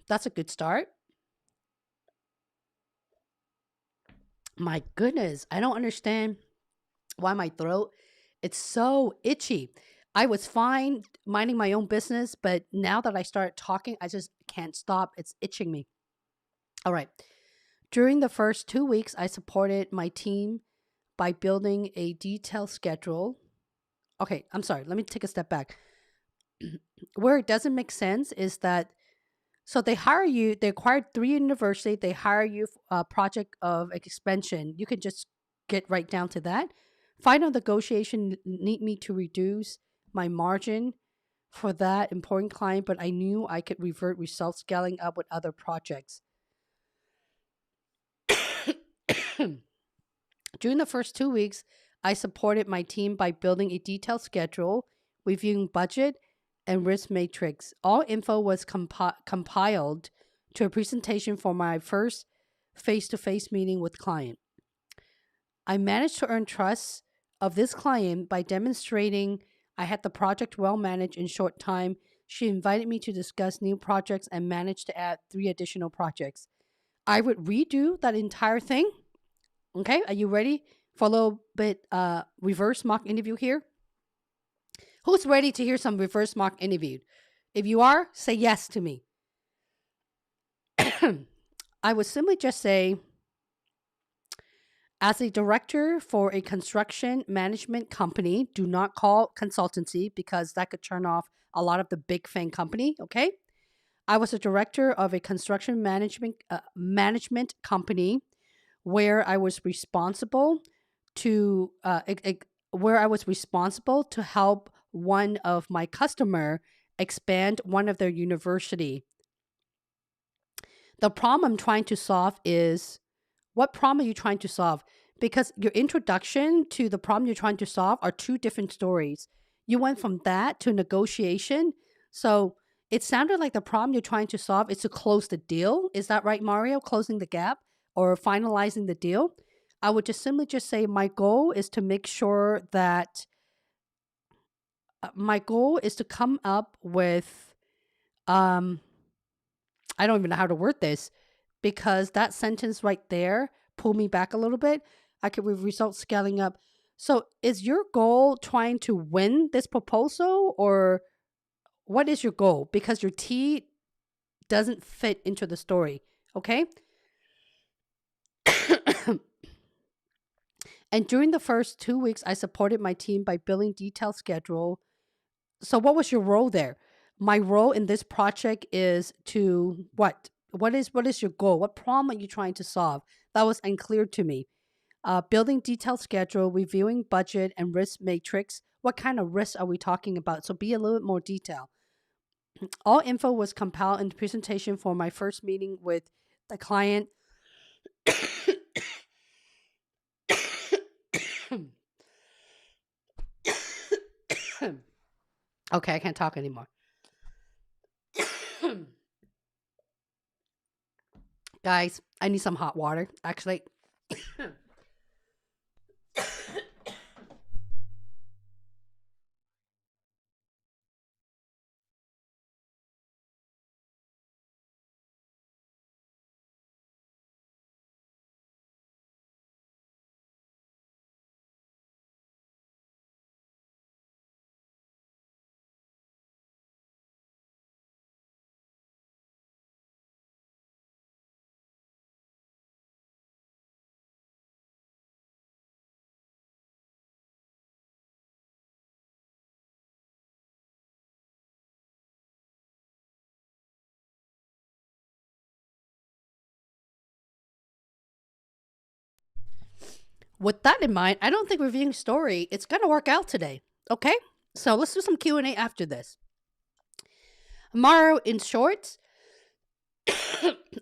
That's a good start. My goodness, I don't understand why my throat it's so itchy. I was fine minding my own business, but now that I started talking, I just can't stop. It's itching me. All right. During the first 2 weeks, I supported my team by building a detailed schedule. Okay, I'm sorry. Let me take a step back. Where it doesn't make sense is that so they hire you, they acquired 3 university, they hire you a project of expansion. You can just get right down to that. Final negotiation need me to reduce my margin for that important client, but I knew I could revert results scaling up with other projects. During the first 2 weeks, I supported my team by building a detailed schedule, reviewing budget, and risk matrix. All info was compiled to a presentation for my first face-to-face meeting with client. I managed to earn trust of this client by demonstrating I had the project well managed in short time. She invited me to discuss new projects and managed to add 3 additional projects. I would redo that entire thing. Okay, are you ready for a little bit reverse mock interview here? Who's ready to hear some reverse mock interview? If you are, say yes to me. I would simply just say, as a director for a construction management company, do not call consultancy because that could turn off a lot of the big FAANG company, okay? I was a director of a construction management company where I was responsible to help one of my customer expand one of their university. The problem I'm trying to solve is what problem are you trying to solve? Because your introduction to the problem you're trying to solve are 2 different stories. You went from that to negotiation. So it sounded like the problem you're trying to solve is to close the deal. Is that right, Mario? Closing the gap or finalizing the deal? I would just simply just say my goal is to make sure that my goal is to come up with I don't even know how to word this because that sentence right there pulled me back a little bit. I could with results scaling up. So is your goal trying to win this proposal or what is your goal? Because your T doesn't fit into the story. Okay. And during the first 2 weeks, I supported my team by building detailed schedule. So what was your role there? My role in this project is to what? What is your goal? What problem are you trying to solve? That was unclear to me. Building detailed schedule, reviewing budget and risk matrix. What kind of risks are we talking about? So be a little bit more detailed. All info was compiled in the presentation for my first meeting with the client. Okay, I can't talk anymore. Guys, I need some hot water. Actually, with that in mind, I don't think reviewing story it's gonna work out today. Okay, so let's do some Q&A after this. Tomorrow, in short,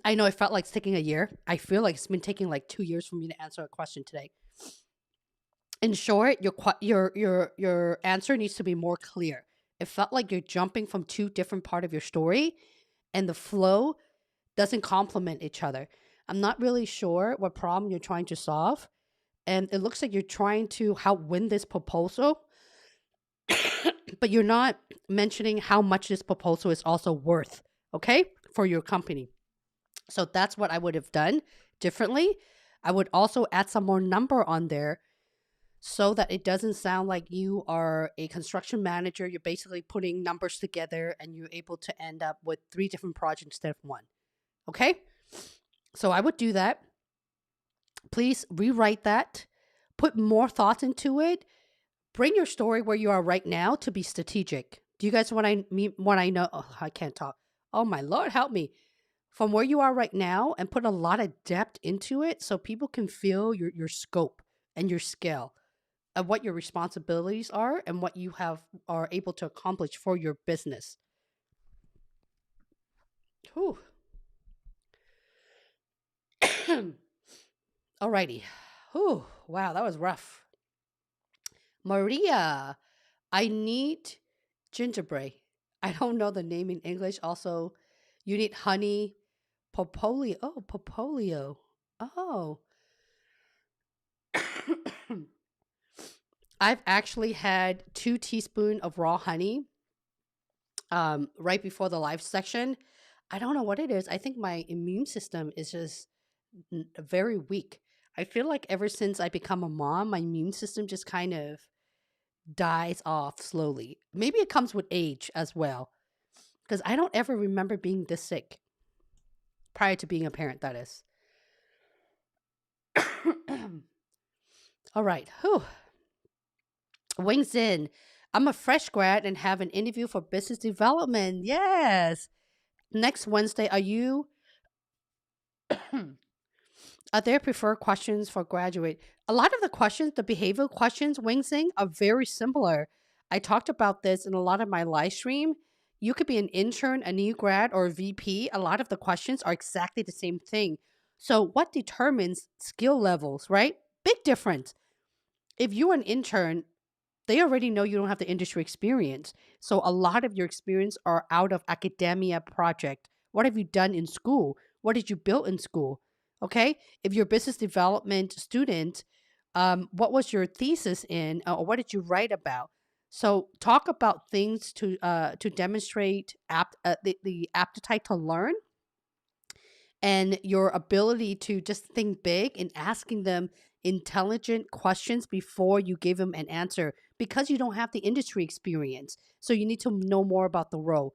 I know it felt like it's taking a year. I feel like it's been taking like 2 years for me to answer a question today. In short, your answer needs to be more clear. It felt like you're jumping from two different part of your story, and the flow doesn't complement each other. I'm not really sure what problem you're trying to solve, and it looks like you're trying to help win this proposal, but you're not mentioning how much this proposal is also worth, okay, for your company. So that's what I would have done differently. I would also add some more number on there so that it doesn't sound like you are a construction manager. You're basically putting numbers together and you're able to end up with three different projects instead of one. Okay? So I would do that. Please rewrite that, put more thought into it, bring your story where you are right now to be strategic. Do you guys what I mean? What I know? Oh, I can't talk. Oh my Lord, help me. From where you are right now and put a lot of depth into it so people can feel your scope and your scale of what your responsibilities are and what you have are able to accomplish for your business. Whew. Alrighty. Whew. Wow, that was rough. Maria, I need gingerbread. I don't know the name in English. Also, you need honey, popolio. Oh, popolio. Oh. I've actually had 2 teaspoons of raw honey right before the live section. I don't know what it is. I think my immune system is just very weak. I feel like ever since I become a mom, my immune system just kind of dies off slowly. Maybe it comes with age as well, because I don't ever remember being this sick prior to being a parent, that is. All right. Whew. Wings in. I'm a fresh grad and have an interview for business development. Yes. Next Wednesday, are there preferred questions for graduate? A lot of the questions, the behavioral questions, Wingsing, are very similar. I talked about this in a lot of my live stream. You could be an intern, a new grad, or a VP. A lot of the questions are exactly the same thing. So, what determines skill levels, right? Big difference. If you're an intern, they already know you don't have the industry experience. So a lot of your experience are out of academia project. What have you done in school? What did you build in school? Okay. If you're a business development student, what was your thesis in, or what did you write about? So talk about things to demonstrate the appetite to learn and your ability to just think big and asking them intelligent questions before you give them an answer because you don't have the industry experience. So you need to know more about the role.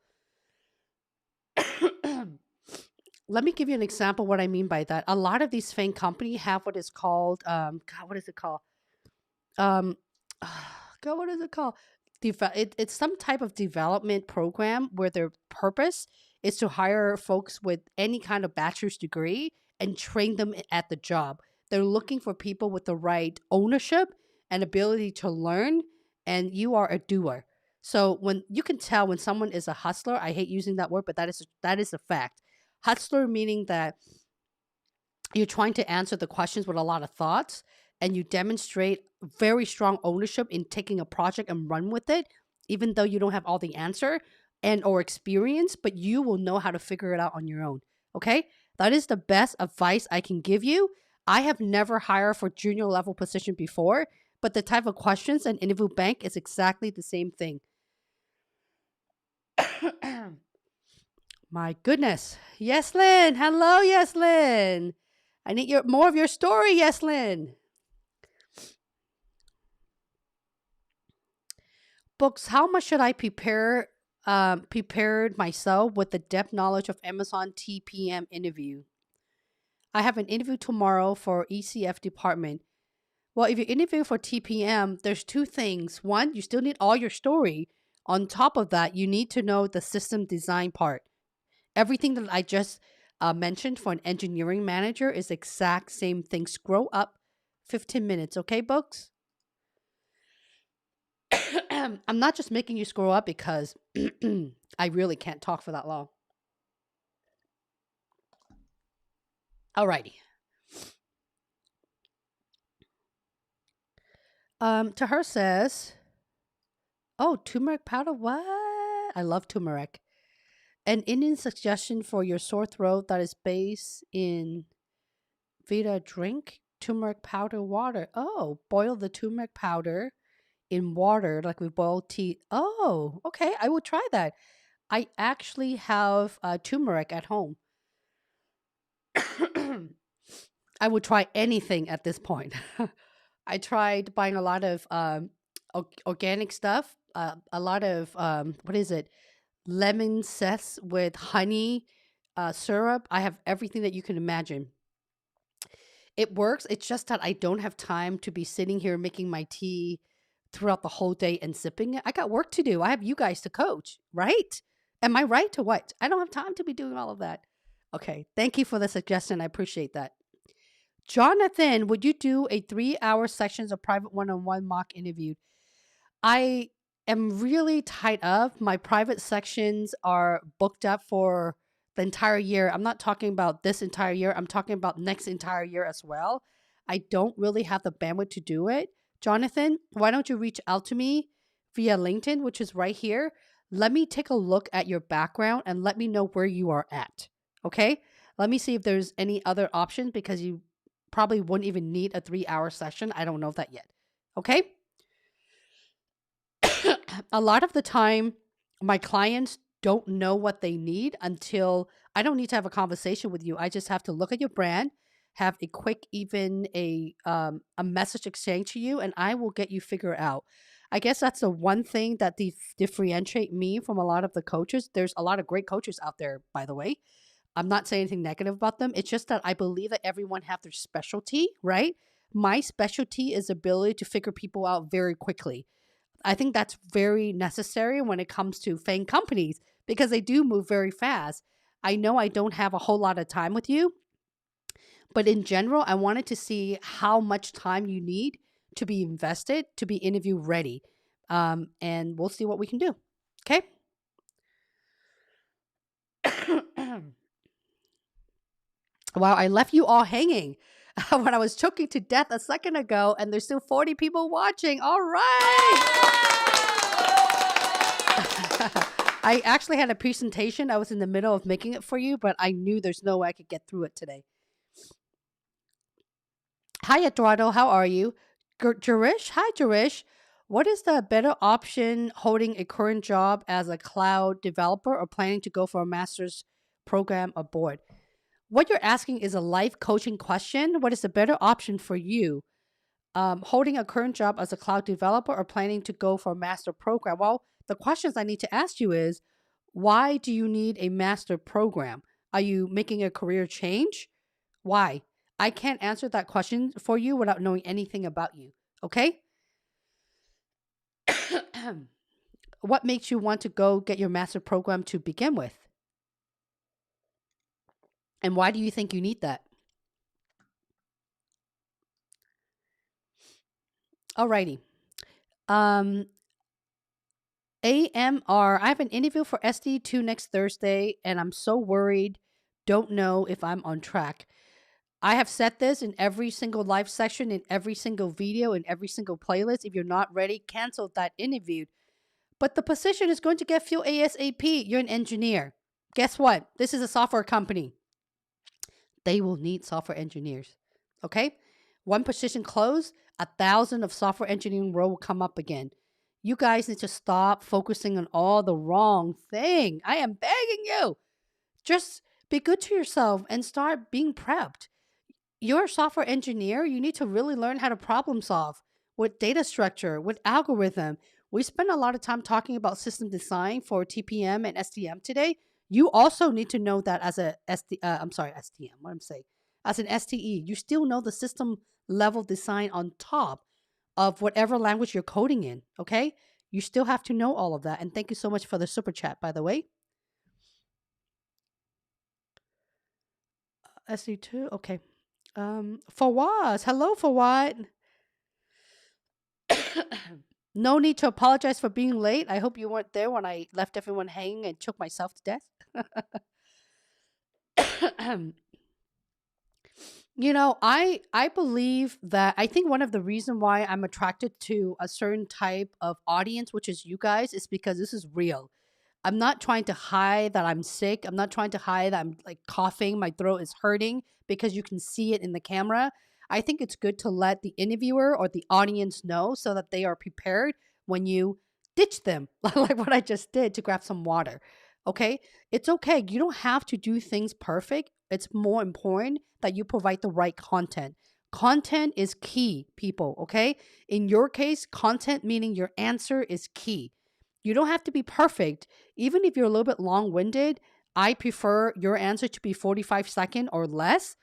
Let me give you an example what I mean by that. A lot of these FAANG company have what is called God, what is it called? Um God, what is it called? It's some type of development program where their purpose is to hire folks with any kind of bachelor's degree and train them at the job. They're looking for people with the right ownership and ability to learn, and you are a doer. So when you can tell when someone is a hustler, I hate using that word, but that is a fact. Hustler meaning that you're trying to answer the questions with a lot of thoughts, and you demonstrate very strong ownership in taking a project and run with it, even though you don't have all the answer and or experience, but you will know how to figure it out on your own. Okay? That is the best advice I can give you. I have never hired for junior level position before, but the type of questions and interview bank is exactly the same thing. My goodness. Yes, Lynn. Hello, Yes, Lynn. I need more of your story, Yes, Lynn. Books. How much should I prepared myself with the depth knowledge of Amazon TPM interview? I have an interview tomorrow for ECF department. Well, if you interview for TPM, there's two things. One, you still need all your story. On top of that, you need to know the system design part. Everything that I just mentioned for an engineering manager is exact same thing. Scroll up 15 minutes, okay, books? I'm not just making you scroll up because I really can't talk for that long. Alrighty. To her says, oh, turmeric powder. What? I love turmeric. An Indian suggestion for your sore throat that is based in Vita drink turmeric powder water. Oh, boil the turmeric powder in water like we boil tea. Oh, okay. I will try that. I actually have turmeric at home. I would try anything at this point. I tried buying a lot of organic stuff, a lot of what is it? Lemon zest with honey syrup. I have everything that you can imagine. It works. It's just that I don't have time to be sitting here making my tea throughout the whole day and sipping it. I got work to do. I have you guys to coach, right? Am I right to what? I don't have time to be doing all of that. Okay. Thank you for the suggestion. I appreciate that. Jonathan, would you do a 3 hour sections of private one-on-one mock interview? I am really tied up. My private sections are booked up for the entire year. I'm not talking about this entire year. I'm talking about next entire year as well. I don't really have the bandwidth to do it. Jonathan, why don't you reach out to me via LinkedIn, which is right here? Let me take a look at your background and let me know where you are at. Okay? Let me see if there's any other option because you probably wouldn't even need a 3 hour session. I don't know that yet. Okay? A lot of the time, my clients don't know what they need until I don't need to have a conversation with you. I just have to look at your brand, have a quick, even a message exchange to you, and I will get you figured out. I guess that's the one thing that differentiate me from a lot of the coaches. There's a lot of great coaches out there, by the way. I'm not saying anything negative about them. It's just that I believe that everyone have their specialty, right? My specialty is ability to figure people out very quickly. I think that's very necessary when it comes to FAANG companies because they do move very fast. I know I don't have a whole lot of time with you, but in general, I wanted to see how much time you need to be invested to be interview ready. And we'll see what we can do. Okay. Wow, I left you all hanging when I was choking to death a second ago, and there's still 40 people watching. All right. I actually had a presentation. I was in the middle of making it for you, but I knew there's no way I could get through it today. Hi, Eduardo. How are you? Jarish? Hi, Jarish. What is the better option holding a current job as a cloud developer or planning to go for a master's program abroad? What you're asking is a life coaching question. What is the better option for you? Holding a current job as a cloud developer or planning to go for a master program? Well, the questions I need to ask you is, why do you need a master program? Are you making a career change? Why? I can't answer that question for you without knowing anything about you. Okay? What makes you want to go get your master program to begin with? And why do you think you need that? Alrighty. AMR, I have an interview for SD2 next Thursday, and I'm so worried. Don't know if I'm on track. I have said this in every single live session, in every single video, in every single playlist. If you're not ready, cancel that interview. But the position is going to get filled ASAP. You're an engineer. Guess what? This is a software company. They will need software engineers. Okay? One position closed, 1,000 of software engineering role will come up again. You guys need to stop focusing on all the wrong thing. I am begging you. Just be good to yourself and start being prepped. You're a software engineer. You need to really learn how to problem solve with data structure, with algorithm. We spent a lot of time talking about system design for TPM and STM today. You also need to know that as a STM. What I'm saying, as an STE, you still know the system level design on top of whatever language you're coding in. Okay, you still have to know all of that. And thank you so much for the super chat, by the way. SE2, okay. Fawaz, hello, Fawad. No need to apologize for being late. I hope you weren't there when I left everyone hanging and choked myself to death. I believe that I think one of the reason why I'm attracted to a certain type of audience, which is you guys, is because this is real. I'm not trying to hide that I'm sick. I'm not trying to hide that I'm like coughing, my throat is hurting because you can see it in the camera. I think it's good to let the interviewer or the audience know so that they are prepared when you ditch them, like what I just did to grab some water. Okay? It's okay. You don't have to do things perfect. It's more important that you provide the right content. Content is key, people, okay? In your case, content meaning your answer is key. You don't have to be perfect. Even if you're a little bit long winded, I prefer your answer to be 45 seconds or less.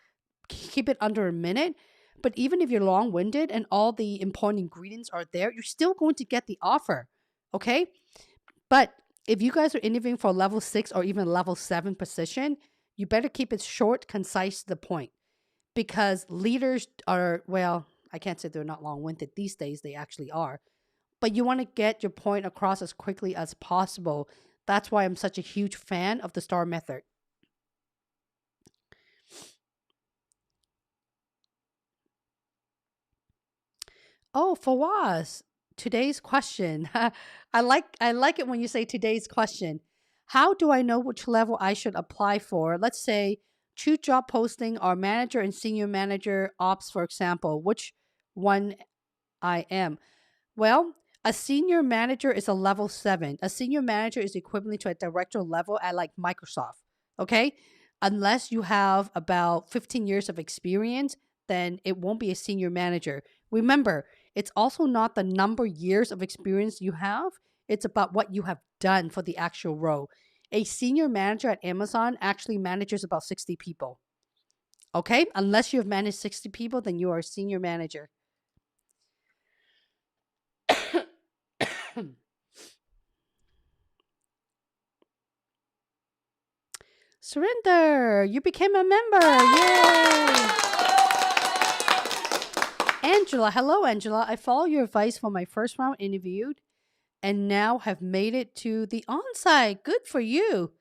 Keep it under a minute. But even if you're long winded and all the important ingredients are there, you're still going to get the offer. Okay? But if you guys are interviewing for level 6 or even level 7 position, you better keep it short, concise, to the point. Because leaders are, well, I can't say they're not long winded these days, they actually are. But you want to get your point across as quickly as possible. That's why I'm such a huge fan of the STAR method. Oh, Fawaz, today's question. I like it when you say today's question. How do I know which level I should apply for? Let's say choose job posting or manager and senior manager ops, for example. Which one I am? Well, a senior manager is a level 7. A senior manager is equivalent to a director level at like Microsoft. Okay? Unless you have about 15 years of experience, then it won't be a senior manager. Remember, it's also not the number years of experience you have, it's about what you have done for the actual role. A senior manager at Amazon actually manages about 60 people. Okay? Unless you have managed 60 people, then you are a senior manager. Surrender, you became a member. Yay! Angela, hello, Angela. I followed your advice for my first round interviewed and now have made it to the on-site. Good for you.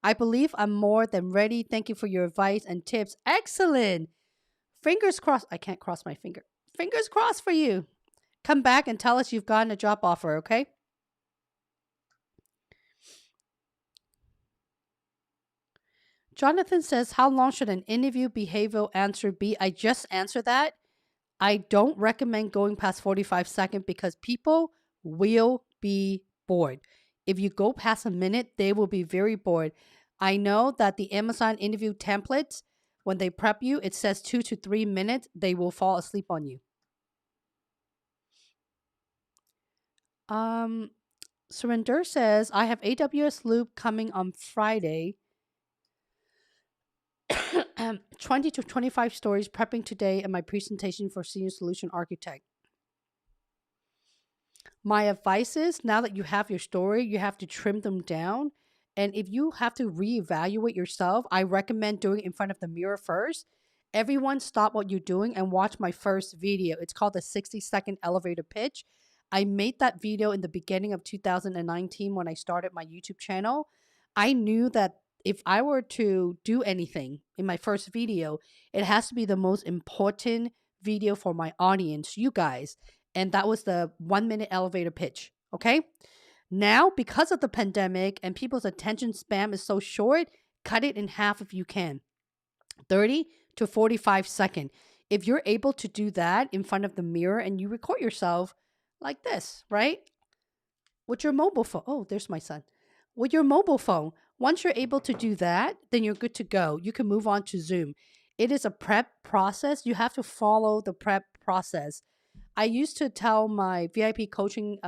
I believe I'm more than ready. Thank you for your advice and tips. Excellent. Fingers crossed. I can't cross my finger. Fingers crossed for you. Come back and tell us you've gotten a job offer, okay? Jonathan says, how long should an interview behavioral answer be? I just answered that. I don't recommend going past 45 seconds because people will be bored. If you go past a minute, they will be very bored. I know that the Amazon interview templates, when they prep you, it says 2 to 3 minutes. They will fall asleep on you. Surinder says, I have AWS Loop coming on Friday. 20 to 25 stories prepping today and my presentation for Senior Solution Architect. My advice is now that you have your story, you have to trim them down. And if you have to reevaluate yourself, I recommend doing it in front of the mirror first. Everyone stop what you're doing and watch my first video. It's called the 60-second elevator pitch. I made that video in the beginning of 2019 when I started my YouTube channel. I knew that if I were to do anything in my first video, it has to be the most important video for my audience, you guys. And that was the 1 minute elevator pitch. Okay. Now, because of the pandemic and people's attention span is so short, cut it in half if you can. 30 to 45 second. If you're able to do that in front of the mirror and you record yourself like this, right? With your mobile phone. Oh, there's my son. With your mobile phone. Once you're able to do that, then you're good to go. You can move on to Zoom. It is a prep process. You have to follow the prep process. I used to tell my VIP coaching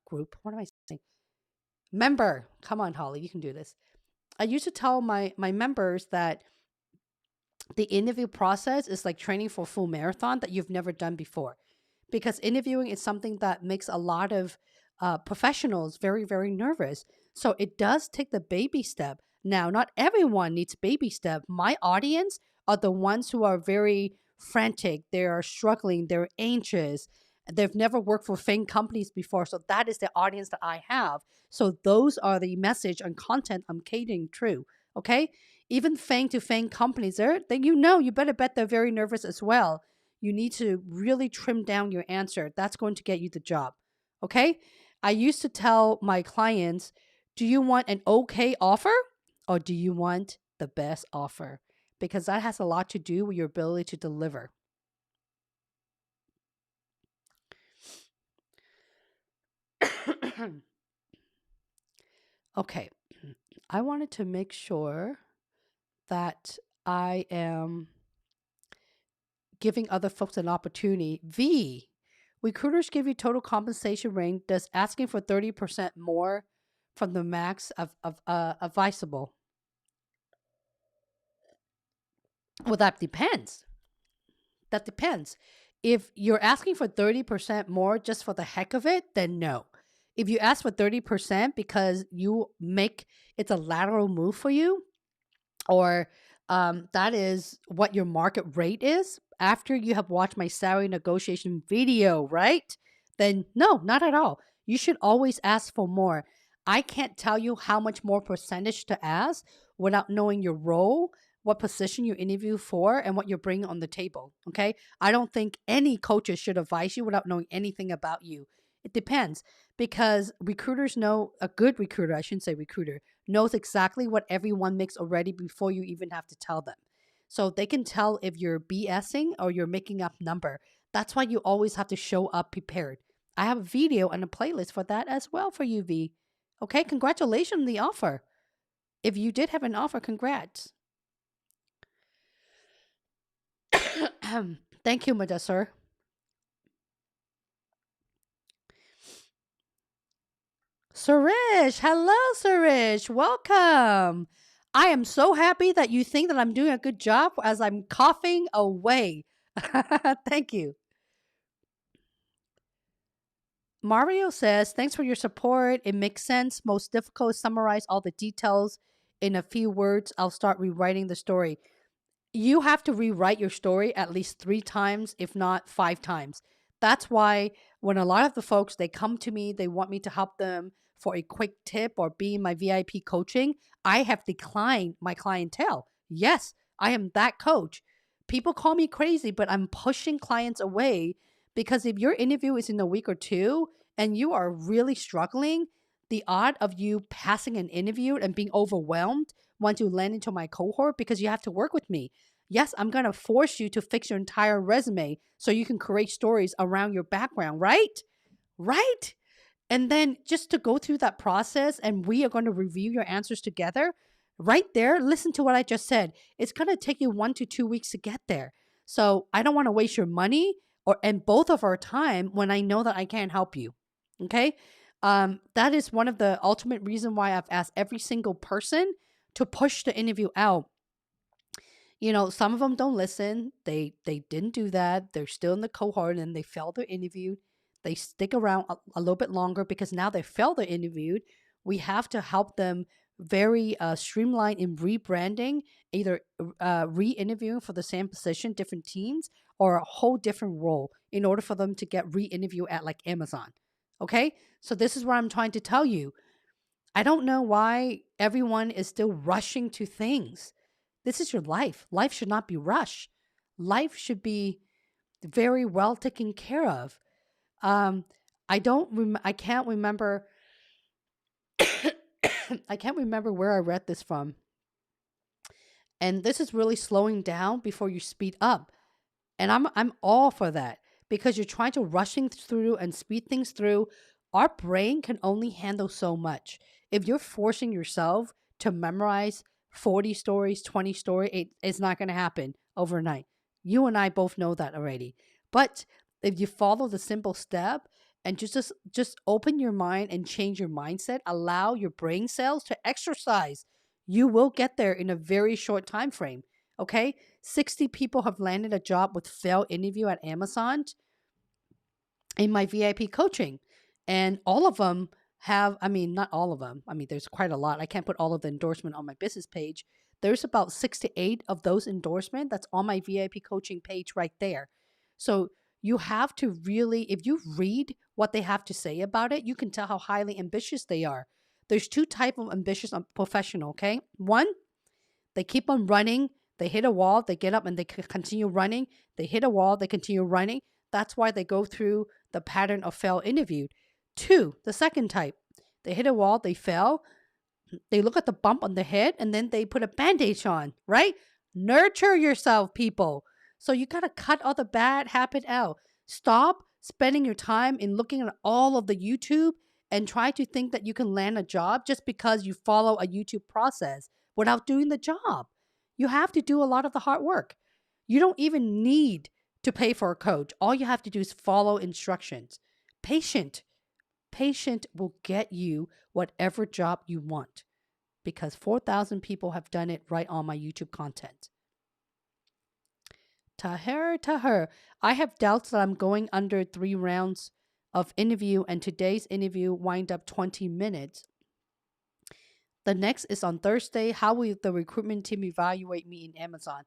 group, what am I saying? Member. Come on, Holly, you can do this. I used to tell my members that the interview process is like training for a full marathon that you've never done before, because interviewing is something that makes a lot of professionals very, very nervous. So it does take the baby step. Now, not everyone needs baby step. My audience are the ones who are very frantic. They are struggling. They're anxious. They've never worked for FAANG companies before. So that is the audience that I have. So those are the message and content I'm catering to. Okay. Even FAANG to FAANG companies, then you better bet they're very nervous as well. You need to really trim down your answer. That's going to get you the job. Okay. I used to tell my clients, do you want an okay offer or do you want the best offer? Because that has a lot to do with your ability to deliver. Okay. I wanted to make sure that I am giving other folks an opportunity. V, recruiters give you total compensation range. Does asking for 30% more from the max of advisable? Well, that depends. That depends. If you're asking for 30% more just for the heck of it, then no. If you ask for 30% because you make it's a lateral move for you, or that is what your market rate is after you have watched my salary negotiation video, right? Then no, not at all. You should always ask for more. I can't tell you how much more percentage to ask without knowing your role, what position you interview for, and what you're bringing on the table. Okay. I don't think any coaches should advise you without knowing anything about you. It depends, because recruiters know, a good recruiter, I shouldn't say recruiter, knows exactly what everyone makes already before you even have to tell them. So they can tell if you're BSing or you're making up number. That's why you always have to show up prepared. I have a video and a playlist for that as well for you, V. Okay, congratulations on the offer. If you did have an offer, congrats. Thank you, Madasur. Surish, hello, Surish. Welcome. I am so happy that you think that I'm doing a good job as I'm coughing away. Thank you. Mario says, thanks for your support. It makes sense. Most difficult is summarize all the details in a few words. I'll start rewriting the story. You have to rewrite your story at least 3 times, if not 5 times. That's why when a lot of the folks, they come to me, they want me to help them for a quick tip or be in my VIP coaching, I have declined my clientele. Yes, I am that coach. People call me crazy, but I'm pushing clients away, because if your interview is in a week or two and you are really struggling, the odd of you passing an interview and being overwhelmed once you land into my cohort, because you have to work with me. Yes, I'm going to force you to fix your entire resume so you can create stories around your background, right? Right? And then just to go through that process, and we are going to review your answers together. Right there, listen to what I just said. It's going to take you 1 to 2 weeks to get there. So I don't want to waste your money and both of our time when I know that I can't help you. Okay? That is one of the ultimate reason why I've asked every single person to push the interview out. You know, some of them don't listen. They didn't do that. They're still in the cohort and they failed their interview. They stick around a little bit longer because now they failed their interview. We have to help them very streamlined in rebranding, either re-interviewing for the same position, different teams, or a whole different role in order for them to get re-interview at like Amazon. Okay? So this is what I'm trying to tell you. I don't know why everyone is still rushing to things. This is your life. Life should not be rushed. Life should be very well taken care of. Um, I can't remember. I can't remember where I read this from. And this is really slowing down before you speed up. And I'm all for that because you're trying to rushing through and speed things through. Our brain can only handle so much. If you're forcing yourself to memorize 40 stories, 20 stories, it's not going to happen overnight. You and I both know that already. But if you follow the simple step and just open your mind and change your mindset, allow your brain cells to exercise, you will get there in a very short time frame. Okay? 60 people have landed a job with failed interview at Amazon in my VIP coaching. And all of them have, I mean, not all of them. I mean, there's quite a lot. I can't put all of the endorsement on my business page. There's about 6 to 8 of those endorsement that's on my VIP coaching page right there. So you have to really, if you read what they have to say about it, you can tell how highly ambitious they are. There's two type of ambitious professional, okay? One, they keep on running. They hit a wall. They get up and they continue running. They hit a wall. They continue running. That's why they go through the pattern of fail interviewed. Two, the second type. They hit a wall. They fell. They look at the bump on the head and then they put a bandage on, right? Nurture yourself, people. So you got to cut all the bad habit out. Stop spending your time in looking at all of the YouTube and try to think that you can land a job just because you follow a YouTube process without doing the job. You have to do a lot of the hard work. You don't even need to pay for a coach. All you have to do is follow instructions. Patient. Patient will get you whatever job you want because 4,000 people have done it right on my YouTube content. Tahir, I have doubts that I'm going under 3 rounds of interview and today's interview wind up 20 minutes. The next is on Thursday. How will the recruitment team evaluate me in Amazon?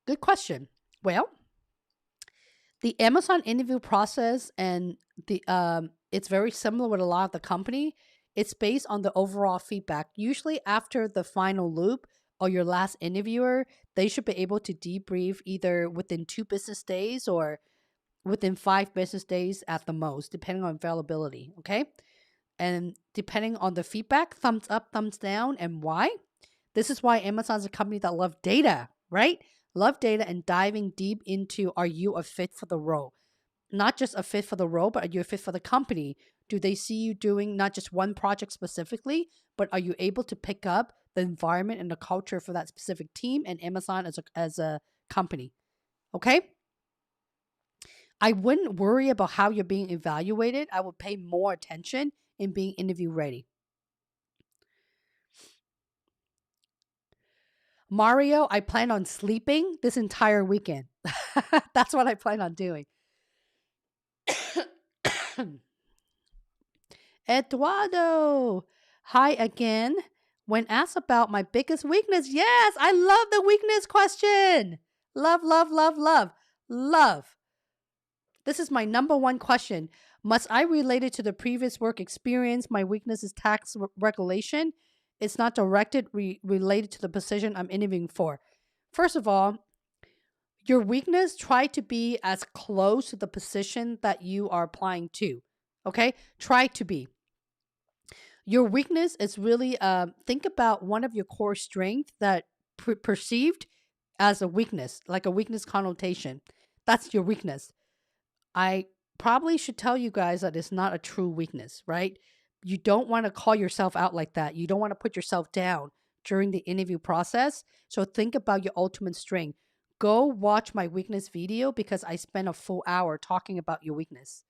Good question. Well, the Amazon interview process and the it's very similar with a lot of the company. It's based on the overall feedback. Usually after the final loop or your last interviewer, they should be able to debrief either within 2 business days or within 5 business days at the most, depending on availability. Okay. And depending on the feedback, thumbs up, thumbs down, and why. This is why Amazon's a company that love data, right? Love data and diving deep into are you a fit for the role? Not just a fit for the role, but are you a fit for the company? Do they see you doing not just one project specifically, but are you able to pick up the environment and the culture for that specific team and Amazon as a company? Okay? I wouldn't worry about how you're being evaluated. I would pay more attention in being interview ready. Mario, I plan on sleeping this entire weekend. That's what I plan on doing. Eduardo, hi again. When asked about my biggest weakness, yes, I love the weakness question. Love, love, love, love, love. This is my number one question. Must I relate it to the previous work experience? My weakness is tax regulation. It's not directed related to the position I'm interviewing for. First of all, your weakness, try to be as close to the position that you are applying to. Okay? Try to be. Your weakness is really think about one of your core strengths that perceived as a weakness, like a weakness connotation. That's your weakness. I probably should tell you guys that it's not a true weakness, right? You don't want to call yourself out like that. You don't want to put yourself down during the interview process. So think about your ultimate strength. Go watch my weakness video because I spent a full hour talking about your weakness.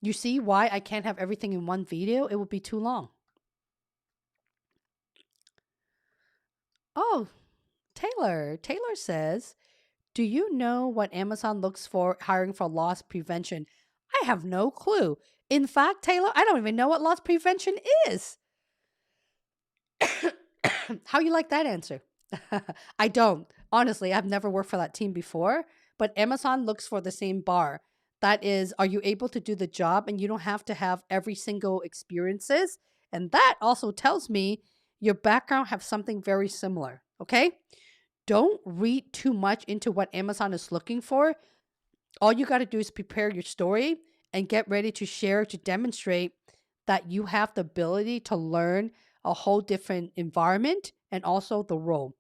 You see why I can't have everything in one video? It would be too long. Oh, Taylor. Taylor says, do you know what Amazon looks for hiring for loss prevention? I have no clue. In fact, Taylor, I don't even know what loss prevention is. How you like that answer? I don't. Honestly, I've never worked for that team before, but Amazon looks for the same bar. That is, are you able to do the job? And you don't have to have every single experiences. And that also tells me your background have something very similar. Okay. Don't read too much into what Amazon is looking for. All you got to do is prepare your story and get ready to share to demonstrate that you have the ability to learn a whole different environment and also the role.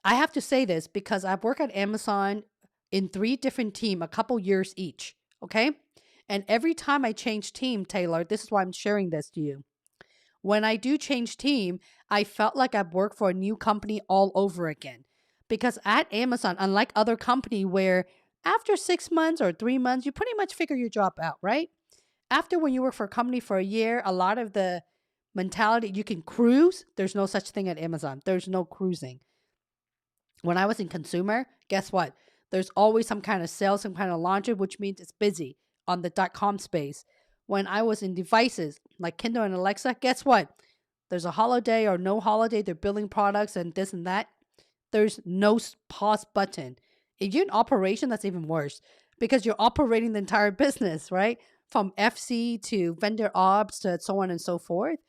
I have to say this because I've worked at Amazon in 3 different teams, a couple years each. Okay. And every time I change team, Taylor, this is why I'm sharing this to you. When I do change team, I felt like I've worked for a new company all over again. Because at Amazon, unlike other company where after 6 months or 3 months, you pretty much figure your job out, right? After when you work for a company for a year, a lot of the mentality you can cruise. There's no such thing at Amazon. There's no cruising. When I was in consumer, guess what? There's always some kind of sale, some kind of launcher, which means it's busy on the .com space. When I was in devices like Kindle and Alexa, guess what? There's a holiday or no holiday, they're building products and this and that. There's no pause button. If you're in operation, that's even worse because you're operating the entire business, right? From FC to vendor ops to so on and so forth.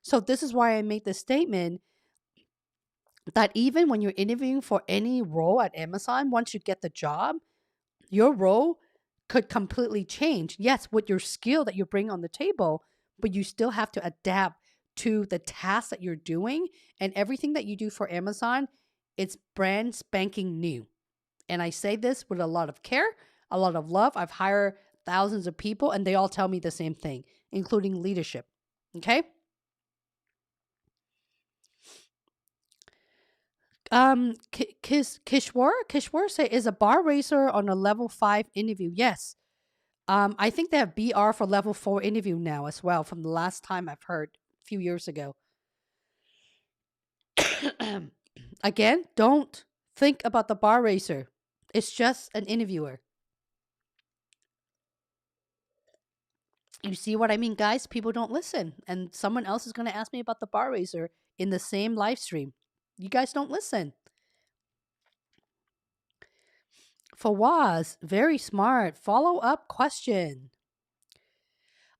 So this is why I made this statement that even when you're interviewing for any role at Amazon, once you get the job, your role could completely change. Yes, with your skill that you bring on the table, but you still have to adapt to the tasks that you're doing, and everything that you do for Amazon, it's brand spanking new. And I say this with a lot of care, a lot of love. I've hired thousands of people and they all tell me the same thing, including leadership. Okay? Kishwar say is a bar racer on a level 5 interview. Yes. I think they have BR for level 4 interview now as well from the last time I've heard a few years ago. Again, don't think about the bar racer. It's just an interviewer. You see what I mean, guys? People don't listen. And someone else is going to ask me about the bar racer in the same live stream. You guys don't listen. Fawaz, very smart. Follow up question.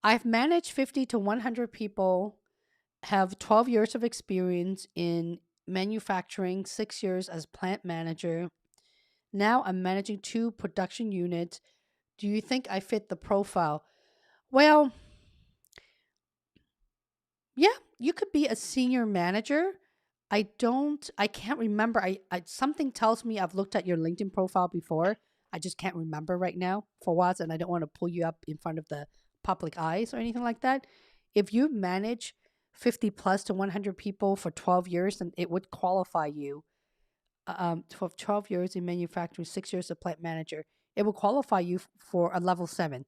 I've managed 50 to 100 people, have 12 years of experience in manufacturing, 6 years as plant manager. Now I'm managing 2 production units. Do you think I fit the profile? Well, yeah, you could be a senior manager. I can't remember. Something tells me I've looked at your LinkedIn profile before. I just can't remember right now for what, and I don't want to pull you up in front of the public eyes or anything like that. If you manage 50 plus to 100 people for 12 years, then it would qualify you. For 12 years in manufacturing, 6 years as plant manager, it will qualify you for a level 7.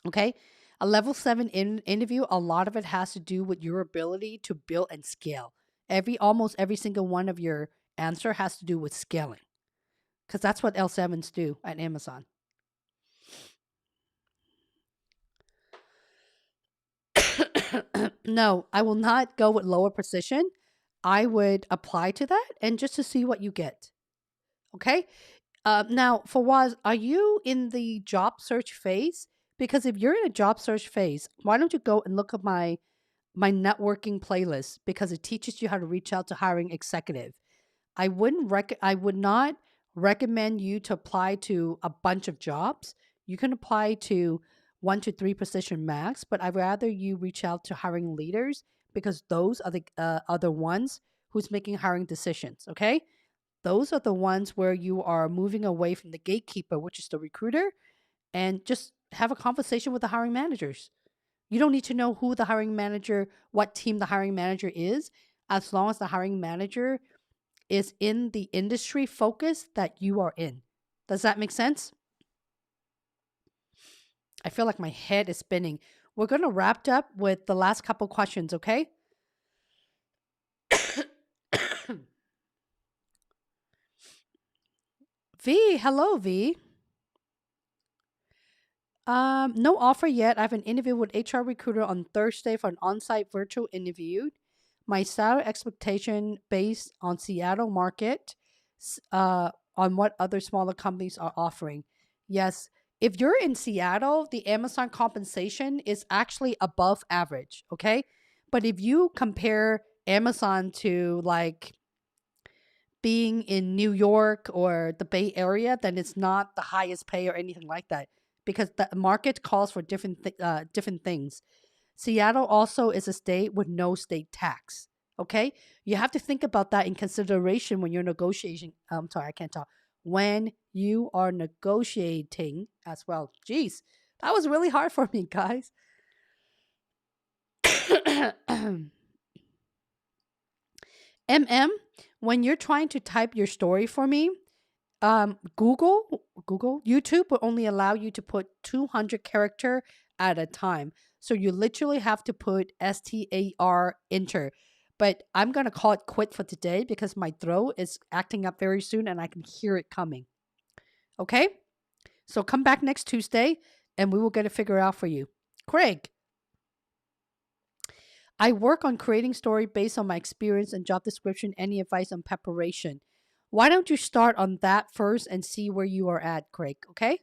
Okay? A level 7 interview, a lot of it has to do with your ability to build and scale. Almost every single one of your answer has to do with scaling. Because that's what L7s do at Amazon. No, I will not go with lower precision. I would apply to that and just to see what you get. Okay? Now, Fawaz, are you in the job search phase? Because if you're in a job search phase, why don't you go and look at my networking playlist because it teaches you how to reach out to hiring executive. I would not recommend you to apply to a bunch of jobs. You can apply to 1 to 3 position max, but I'd rather you reach out to hiring leaders because those are the ones who's making hiring decisions, okay? Those are the ones where you are moving away from the gatekeeper, which is the recruiter, and just have a conversation with the hiring managers. You don't need to know who the hiring manager, what team the hiring manager is, as long as the hiring manager is in the industry focus that you are in. Does that make sense? I feel like my head is spinning. We're going to wrap up with the last couple questions, okay? V, hello, V. No offer yet. I have an interview with HR recruiter on Thursday for an on-site virtual interview. My salary expectation based on Seattle market, on what other smaller companies are offering. Yes, if you're in Seattle, the Amazon compensation is actually above average, okay? But if you compare Amazon to like being in New York or the Bay Area, then it's not the highest pay or anything like that because the market calls for different things. Seattle also is a state with no state tax. Okay, you have to think about that in consideration when you're negotiating. I'm sorry, I can't talk. When you are negotiating as well. Jeez, that was really hard for me, guys. When you're trying to type your story for me, YouTube will only allow you to put 200 character at a time. So you literally have to put STAR enter. But I'm going to call it quit for today because my throat is acting up very soon and I can hear it coming. Okay? So come back next Tuesday and we will get it figured out for you. Craig, I work on creating story based on my experience and job description. Any advice on preparation? Why don't you start on that first and see where you are at, Craig, okay?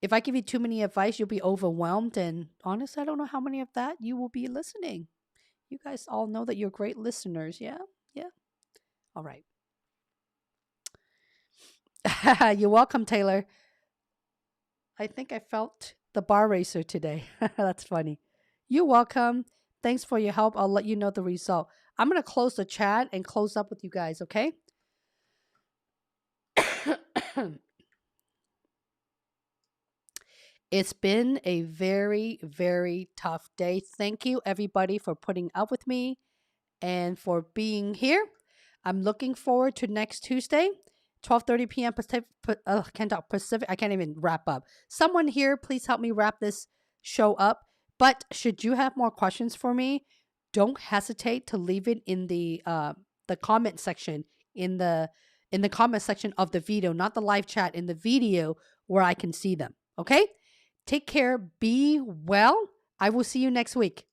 If I give you too many advice, you'll be overwhelmed. And honestly, I don't know how many of that you will be listening. You guys all know that you're great listeners. Yeah? Yeah. All right. You're welcome, Taylor. I think I felt the bar racer today. That's funny. You're welcome. Thanks for your help. I'll let you know the result. I'm going to close the chat and close up with you guys, okay? It's been a very, very tough day. Thank you, everybody, for putting up with me and for being here. I'm looking forward to next Tuesday, 12:30 p.m. Pacific. Can't talk Pacific. I can't even wrap up. Someone here, please help me wrap this show up. But should you have more questions for me, don't hesitate to leave it in the comment section in the comment section of the video, not the live chat, in the video where I can see them. Okay? Take care. Be well. I will see you next week.